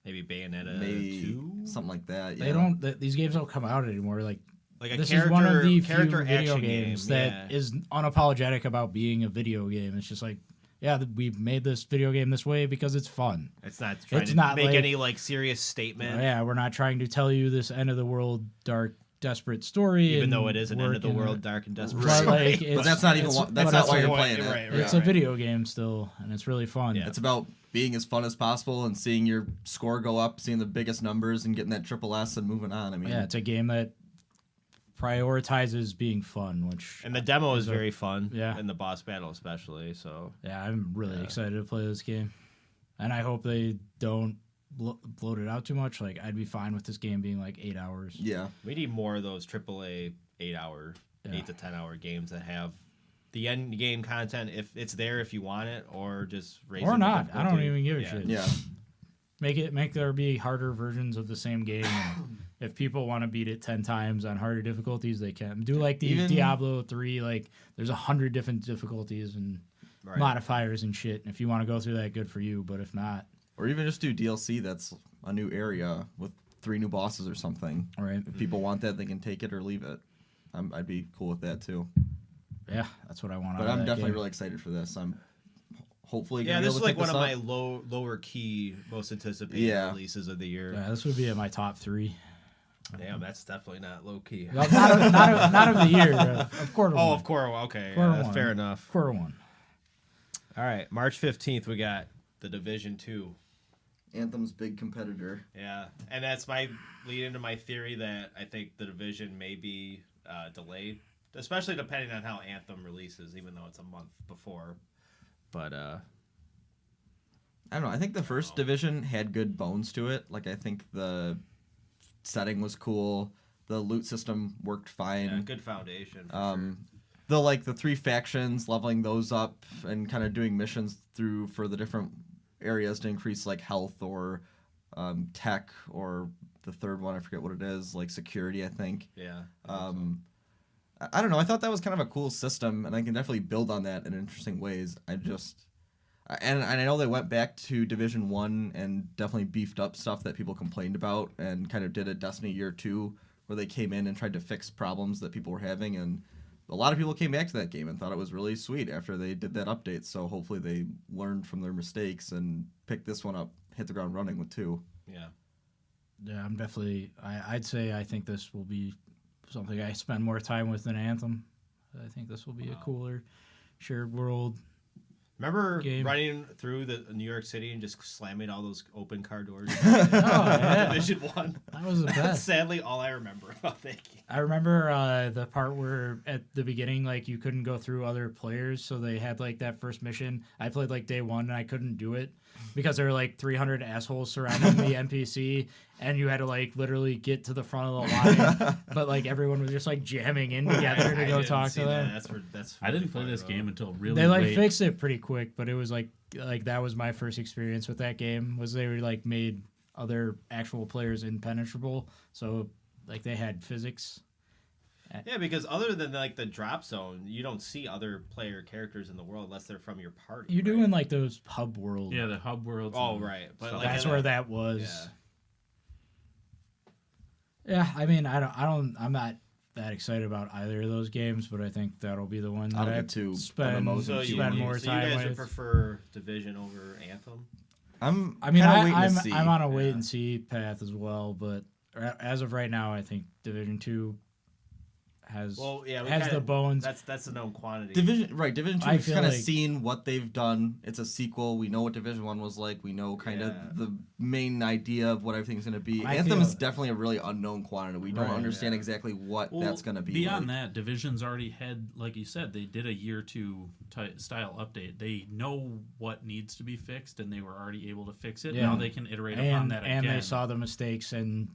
Maybe Bayonetta maybe 2? something like that. They yeah. don't. These games don't come out anymore. Like Like a this character, is one of the few character video action games game. that is unapologetic about being a video game. It's just like, yeah, we made this video game this way because it's fun. It's not trying It's to not make like- any like serious statement. Yeah, we're not trying to tell you this end of the world, dark, desperate story. Even and though it is an end of the work in world, it. dark and desperate. But, story. like, But that's not even it's- that's but not why the you're point, playing it. right, It's a video game still, and it's really fun. Yeah. It's about being as fun as possible and seeing your score go up, seeing the biggest numbers, and getting that triple S and moving on. I mean, Yeah, it's a game that prioritizes being fun, which And the demo is a- very fun. Yeah. And the boss battle especially. So yeah, I'm really excited to play this game, and I hope they don't bloat it out too much. Like I'd be fine with this game being like 8 hours. yeah. we need more of those AAA 8-hour, Yeah. 8 to 10-hour games that have the end game content if it's there if you want it, or just raise Or the not. I don't difficulty. even give a Yeah. shit. Yeah. Make there be harder versions of the same game. And if people want to beat it 10 times on harder difficulties, they can. Do like the Even- Diablo 3. Like there's 100 different difficulties and Right. modifiers and shit. And if you want to go through that, good for you. But if not, Or even just do DLC that's a new area with 3 new bosses or something. all right. If people want that, they can take it or leave it. I'd be cool with that too. Yeah, that's what I want. But out of I'm that definitely game. really excited for this. I'm hopefully Yeah, gonna be this able is to like pick one this of up. my lower key, most anticipated Yeah. releases of the year. Yeah, this would be in my top 3. Damn, that's definitely not low key. Well, not of the year. Of quarter one. Oh, of course. Okay, Quarter that's one. fair enough. Quarter one. All right, March 15th, we got The Division 2. Anthem's big competitor. Yeah, and that's my lead into my theory that I think The Division may be delayed, especially depending on how Anthem releases, even though it's a month before. But I don't know. I think the first division had good bones to it. Like I think the setting was cool. The loot system worked fine. yeah, good foundation. For sure. The 3 factions, leveling those up and kind of doing missions for the different areas to increase like health or tech, or the third one, I forget what it is, like security, I think. Yeah. I don't know. I thought that was kind of a cool system, and I can definitely build on that in interesting ways. And I know they went back to Division 1 and definitely beefed up stuff that people complained about, and kind of did a Destiny Year 2 where they came in and tried to fix problems that people were having, and a lot of people came back to that game and thought it was really sweet after they did that update. So hopefully they learned from their mistakes and picked this one up, hit the ground running with 2. Yeah. Yeah, I'm definitely. I'd say I think this will be something I spend more time with than Anthem. I think this will be a cooler shared world. Remember Game. running through the New York City and just slamming all those open car doors? yeah. Division 1. That was the That's best. sadly all I remember about that game. I remember the part where at the beginning, like, you couldn't go through other players, so they had like that first mission. I played like day 1 and I couldn't do it because there were like 300 assholes surrounding the NPC, and you had to like literally get to the front of the line, but like everyone was just like jamming in together to I go didn't talk see to them. That's I didn't really play funny, this though. game until really They like late. fixed it pretty quick, but it was like that was my first experience with that game. Was they were like made other actual players impenetrable, so like they had physics. Yeah, because other than like the drop zone, you don't see other player characters in the world unless they're from your party. You do right? in like those hub world. Yeah, the hub worlds. Oh, and right. But stuff like That's in where a- that was. Yeah. Yeah, I mean, I'm not that excited about either of those games, but I think that'll be the one that I'll I get to spend, MMOs So and you, spend Q&A. more so time you guys would with. prefer Division over Anthem? I mean, kinda waiting to see. I'm on a wait Yeah. and see path as well, but as of right now, I think Division 2 has Well, yeah, we has kinda- the bones. That's a known quantity. Division 2, I we've feel kind of like- seen what they've done. It's a sequel. We know what Division 1 was like. We know kind Yeah. of the main idea of what everything's going to be. I Anthem feel- is definitely a really unknown quantity. We don't Right, understand yeah. exactly what Well, that's going to be. Beyond like. that, Division's already had, like you said, they did a year 2 style update. They know what needs to be fixed, and they were already able to fix it. Yeah. Now they can iterate upon that and again. they saw the mistakes and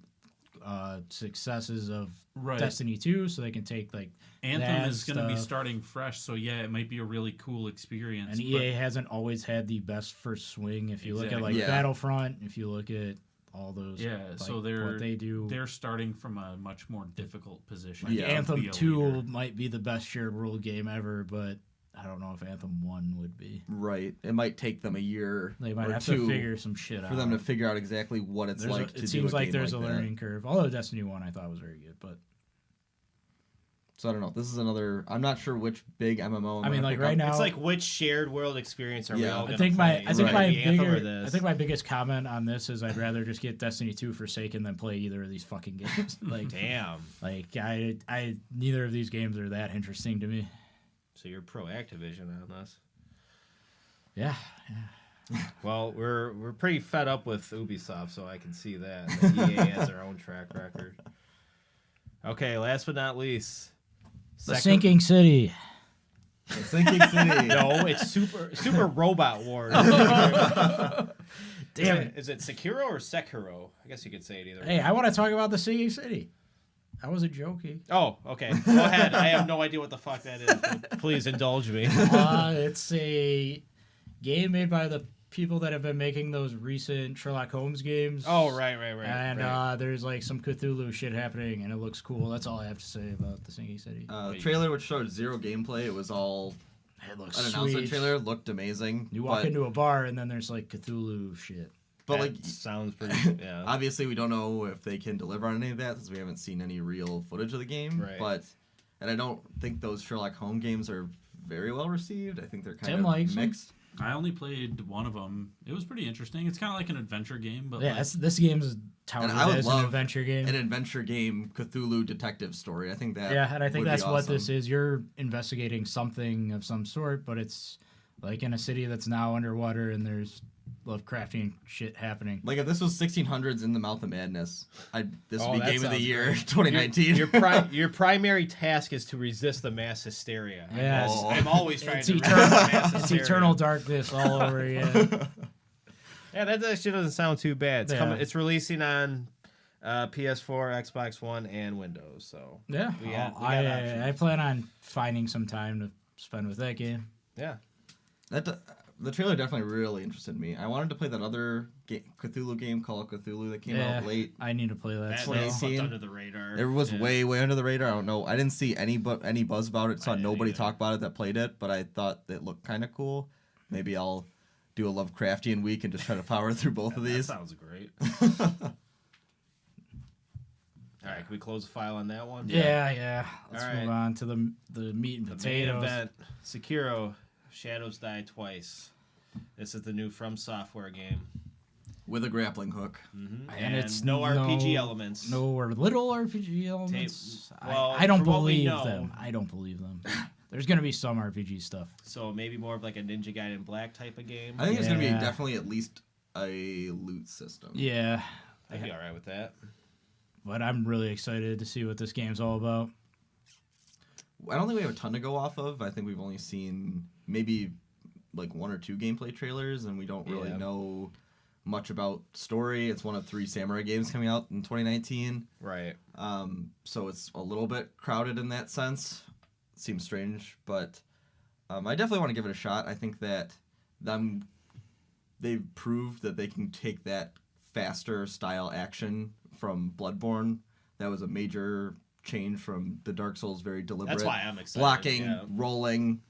successes of Right. Destiny 2, so they can take like Anthem that is going to be stuff. starting fresh, so yeah, it might be a really cool experience. And EA hasn't always had the best first swing. If you look at Exactly. like Yeah. Battlefront, if you look at all those, Yeah, like, so what they do. they're starting from a much more difficult position. Like Yeah. to Anthem be a 2 leader. might be the best shared world game ever, but I don't know if Anthem 1 would be. Right. It might take them a year They might or have two to figure some shit out. for them to figure out exactly what it's There's like to it do seems a like game there's like a that. learning curve. Although Destiny 1 I thought was very good, but So I don't know. This is another. I'm not sure which big MMO. I mean, like right now, It's like which shared world experience are we Yeah. all I gonna think play? my Is it gonna be Anthem or I this? think my biggest comment on this is I'd rather just get Destiny 2 Forsaken than play either of these fucking games. Like Damn. like I neither of these games are that interesting to me. So you're pro Activision on this. Yeah. Well, we're pretty fed up with Ubisoft, so I can see that. That EA has their own track record. Okay, last but not least, The Sinking City. The Sinking City. No, it's Super Robot Wars. Damn it. Is it Sekiro or Sekiro? I guess you could say it either. Hey, way. I want to talk about the Sinking City. I wasn't joking. Oh, okay. Go ahead. I have no idea what the fuck that is. But please indulge me. It's a game made by the people that have been making those recent Sherlock Holmes games. Oh, right. And right. there's like some Cthulhu shit happening, and it looks cool. That's all I have to say about the Sinking City. Trailer which showed zero gameplay. It was all It looks an announcement sweet. trailer. Looked amazing. You walk but, into a bar, and then there's like Cthulhu shit. but That like sounds pretty. Yeah. obviously we don't know if they can deliver on any of that since we haven't seen any real footage of the game. Right. And I don't think those Sherlock Holmes games are very well received. I think they're kind Tim of likes 'em. mixed. I only played one of them. It was pretty interesting. It's kind of like an adventure game, but Yeah, like, this game's touted And I would as an love adventure game. An adventure game Cthulhu detective story. I think that Yeah, and I think would be that's what this awesome. is. You're investigating something of some sort, but it's like in a city that's now underwater, and there's Lovecraftian shit happening. Like if this was 1600s in the Mouth of Madness, this Oh, would be that game of the sounds year great. 2019. Your primary task is to resist the mass hysteria. Yes. Oh. I'm always trying It's to resist eternal, the mass it's hysteria. eternal darkness all over again. Yeah, that actually doesn't sound too bad. It's Yeah. coming. It's releasing on PS4, Xbox One, and Windows. So Yeah, We got I plan on finding some time to spend with that game. yeah, That The trailer definitely really interested me. I wanted to play that other Cthulhu game, Call of Cthulhu, that came out late. I need to play that. That still. slipped 2018. under the radar. It was Yeah. way under the radar. I don't know. I didn't see any buzz about it. Saw I didn't nobody either. talk about it that played it, but I thought it looked kind of cool. Maybe I'll do a Lovecraftian week and just try to power through both of That these. sounds great. All right, can we close the file on that one? Yeah. Let's All right. move on to the meat and The main potatoes. event, Sekiro, Shadows Die Twice. This is the new From Software game. With a grappling hook. And it's no RPG elements. No or little RPG elements. well, I don't from what we believe know- them. I don't believe them. There's gonna be some RPG stuff. So maybe more of like a Ninja Gaiden Black type of game. I think it's going to be Yeah. definitely at least a loot system. Yeah, I'd be all right with that. but I'm really excited to see what this game's all about. I don't think we have a ton to go off of. I think we've only seen maybe like 1 or 2 gameplay trailers, and we don't really Yeah. know much about story. It's one of 3 samurai games coming out in 2019. Right. So it's a little bit crowded in that sense. Seems strange, but I definitely want to give it a shot. I think that they've proved that they can take that faster style action from Bloodborne. That was a major change from the Dark Souls, very deliberate. That's why I'm excited. Blocking, yeah. rolling,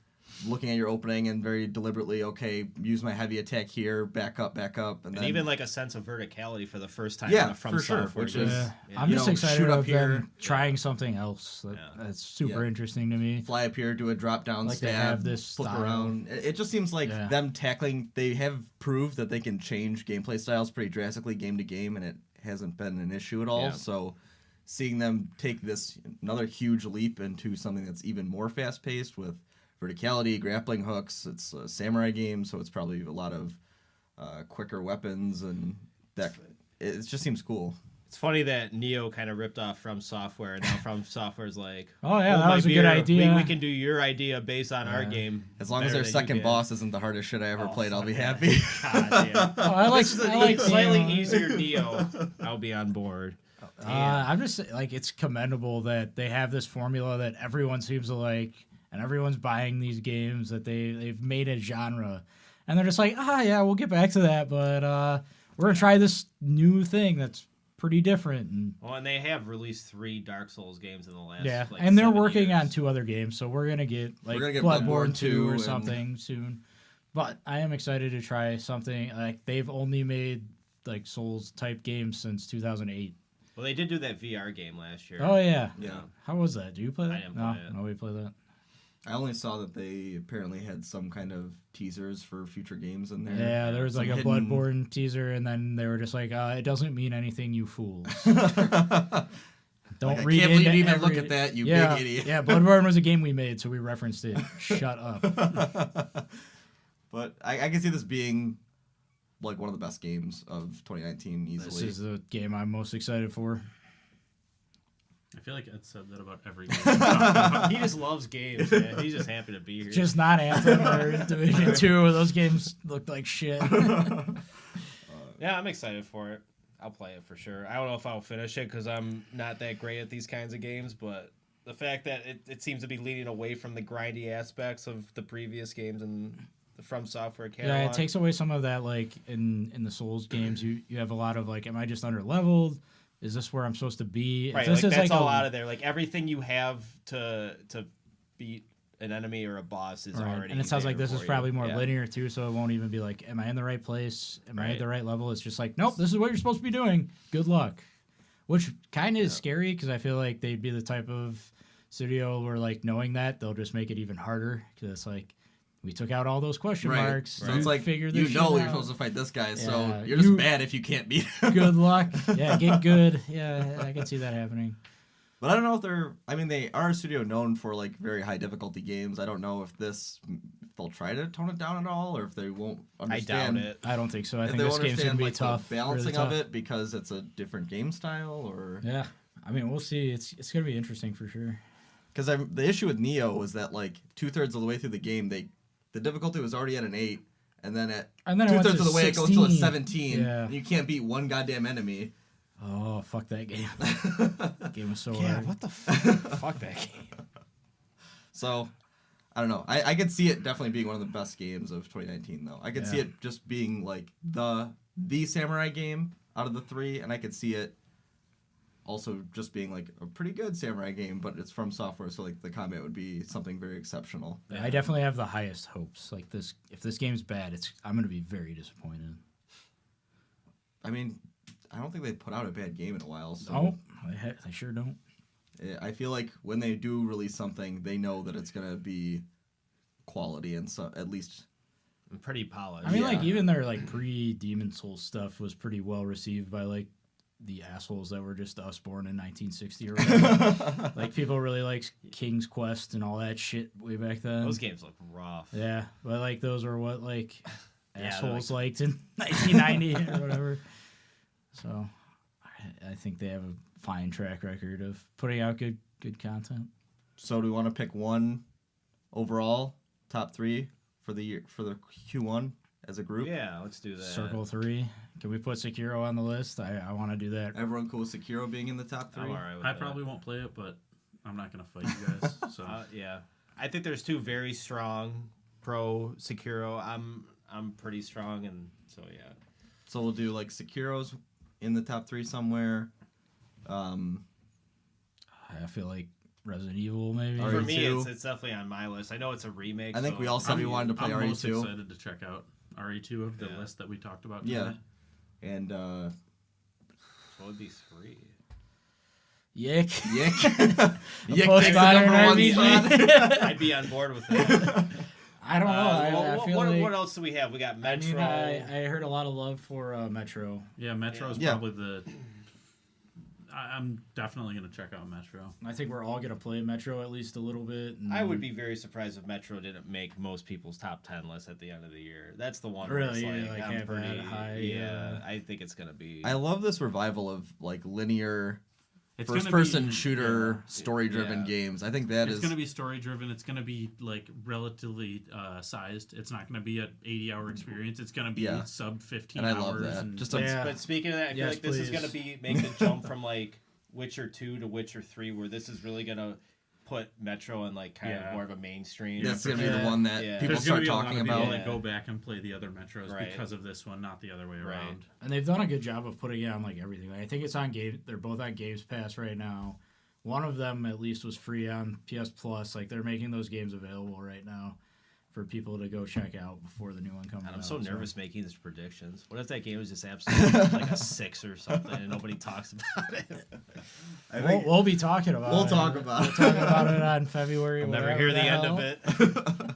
looking at your opening, and very deliberately, okay, use my heavy attack here, back up, and then And even like a sense of verticality for the first time. Yeah, in a From for sure, Software which game. is- Yeah. I'm you just know, excited shoot up of here. them trying something else. Yeah. That's super Yeah. interesting to me. fly up here, do a drop down Like they stab, have this flip style. around. It just seems like Yeah. them tackling. They have proved that they can change gameplay styles pretty drastically game to game, and it hasn't been an issue at all. Yeah. So, seeing them take this another huge leap into something that's even more fast paced with verticality, grappling hooks. It's a samurai game, so it's probably a lot of quicker weapons, and that it just seems cool. It's funny that Neo kind of ripped off From Software, and now From Software's like, Oh yeah, "Oh, that my was a good beer, idea. We can do your idea based on our Yeah. game. As long as better their than you second can." boss isn't the hardest shit I ever Oh, played, I'll fuck be yeah. happy. God damn. Oh, I like, This is I a like slightly Neo. easier Neo. I'll be on board. I'm just like, it's commendable that they have this formula that everyone seems to like, and everyone's buying these games that they've made a genre, and they're just like, yeah, we'll get back to that, but we're gonna try this new thing that's pretty different, and Well, and they have released 3 Dark Souls games in the last. yeah, like, and they're 7 working years. on 2 other games, so we're gonna get like gonna get Bloodborne Bloodborne 2 2 or and- something soon. But I am excited to try something like they've only made like Souls type games since 2008. Well, they did do that VR game last year. Oh yeah, Yeah. How was that? Do you play that? I didn't no, play it. nobody played that. I only saw that they apparently had some kind of teasers for future games in there. Yeah, there was Some like a hidden- Bloodborne teaser, and then they were just like, it doesn't mean anything, you fools. Don't I read can't into believe you even look every- at that, you yeah, big idiot. Yeah, Bloodborne was a game we made, so we referenced it. Shut up. But I can see this being like one of the best games of 2019 This easily. is the game I'm most excited for. I feel like Ed said that about every game. we talked about. He just loves games, man. He's just happy to be here. Just not Anthem or Division 2. Those games looked like shit. Yeah, I'm excited for it. I'll play it for sure. I don't know if I'll finish it because I'm not that great at these kinds of games, but the fact that it seems to be leaning away from the grindy aspects of the previous games and the From Software catalog. Yeah, it takes away some of that, like, in the Souls games, you have a lot of, like, am I just under-leveled? Is this where I'm supposed to be? If Right, this like is that's like all out of there. Like everything you have to beat an enemy or a boss is Right. already. And it sounds like there this is for probably you. more Yeah. linear too, so it won't even be like, am I in the right place? Am I at Right. the right level? It's just like, nope, this is what you're supposed to be doing. Good luck. Which kind of is scary because I feel like they'd be the type of studio where, like, knowing that, they'll just make it even harder because it's like, we took out all those question marks. So You it's like figure you this know shit you're out. supposed to fight this guy, Yeah, so you're just you- mad if you can't beat him. Good luck. Yeah, get good. Yeah, I can see that happening. But I don't know if they're. I mean, they are a studio known for like very high difficulty games. I don't know if they'll try to tone it down at all, or if they won't I understand. doubt it. I don't think so. I If think they this won't game's going to understand be like tough. the balancing really of tough. it because it's a different game style, or Yeah. I mean, we'll see. It's going to be interesting for sure. because the issue with Neo was that like 2/3 of the way through the game, the difficulty was already at an 8, and then at And then it went 2/3 to of the way it goes to a 16. 17. Yeah. And you can't beat one goddamn enemy. Oh, fuck that game. That game was so Yeah, hard. what the fuck that game? So, I don't know. I could see it definitely being one of the best games of 2019, though. I could see Yeah. it just being like the samurai game out of the three, and I could see it also just being like a pretty good samurai game, but it's from software, so like the combat would be something very exceptional. I definitely have the highest hopes. Like this, if this game's bad, I'm gonna be very disappointed. I mean, I don't think they put out a bad game in a while, so Oh, they sure don't. I feel like when they do release something, they know that it's gonna be quality, and so at least Pretty polished. I mean, like Yeah. even their like pre-Demon Souls stuff was pretty well received by like the assholes that were just us born in 1960 or whatever. Like people really liked King's Quest and all that shit way back then. those games look rough. Yeah, but like those were what like they're assholes liked in 1990 or whatever. So I think they have a fine track record of putting out good content. So do we want to pick one overall top 3 for the year for the Q1 as a group? Yeah, let's do that. Circle 3. Can we put Sekiro on the list? I want to do that. Everyone cool with Sekiro being in the top 3? I'm all right with I that. probably won't play it, but I'm not gonna fight you guys. So Yeah, I think there's two very strong pro Sekiro. I'm pretty strong, and so yeah. So we'll do like Sekiro's in the top 3 somewhere. I feel like Resident Evil maybe. All For right. me, RE2. it's definitely on my list. I know it's a remake. I think so we all said we wanted to play I'm most RE2. excited to check out RE2 of the Yeah. list that we talked about. Yeah. Today. And What would be 3? Yick. Yick. Yick Postmodern takes the number 1 RPG. spot. I'd be on board with that. I don't know. I feel like, what else do we have? We got I Metro. mean, I heard a lot of love for Metro. Yeah, Metro is Yeah. probably the. I'm definitely gonna check out Metro. I think we're all gonna play Metro at least a little bit. And I would be very surprised if Metro didn't make most people's top 10 list at the end of the year. That's the one. where it's Really? like, Like, I'm have that pretty high, Yeah, I think it's gonna be. I love this revival of like linear It's first gonna person be- shooter story driven Yeah. games. I think that It's is going to be story driven. It's going to be like relatively sized. It's not going to be an 80-hour experience. It's going to be Yeah. sub 15 and I hours. love that. And Just Yeah. But speaking of that, I feel Yes, like this is please. gonna be make the jump from like Witcher 2 to Witcher 3, where this is really gonna put Metro in like kind Yeah. of more of a mainstream. that's for gonna be the sure. one that Yeah. people there's going start to be a lot talking of people about. Yeah. that go back and play the other Metros Right. because of this one, not the other way Right. around. And they've done a good job of putting it on like everything. Like, I think it's on game. They're both on Games Pass right now. One of them at least was free on PS Plus. Like they're making those games available right now for people to go check out before the new one comes And out. I'm so nervous making these predictions. What if that game is just absolutely like a 6 or something and nobody talks about it? We'll be talking about We'll it. talk about We'll it. talk about it on February. I'll never whatever hear the end hell. of it.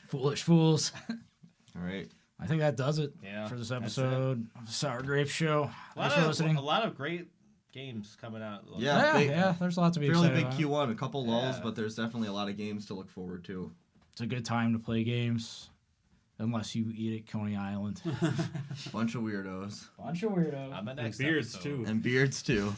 Foolish fools. All right. I think that does it Yeah, for this that's episode of the Sour Grape Show. Thanks for listening. A lot of great games coming out. Yeah. Yeah, there's a lot to be Fairly excited big about. Q1, a couple lulls, Yeah. but there's definitely a lot of games to look forward to. It's a good time to play games, unless you eat at Coney Island. Bunch of weirdos. Bunch of weirdos. On the And next beards, episode. too. And beards too.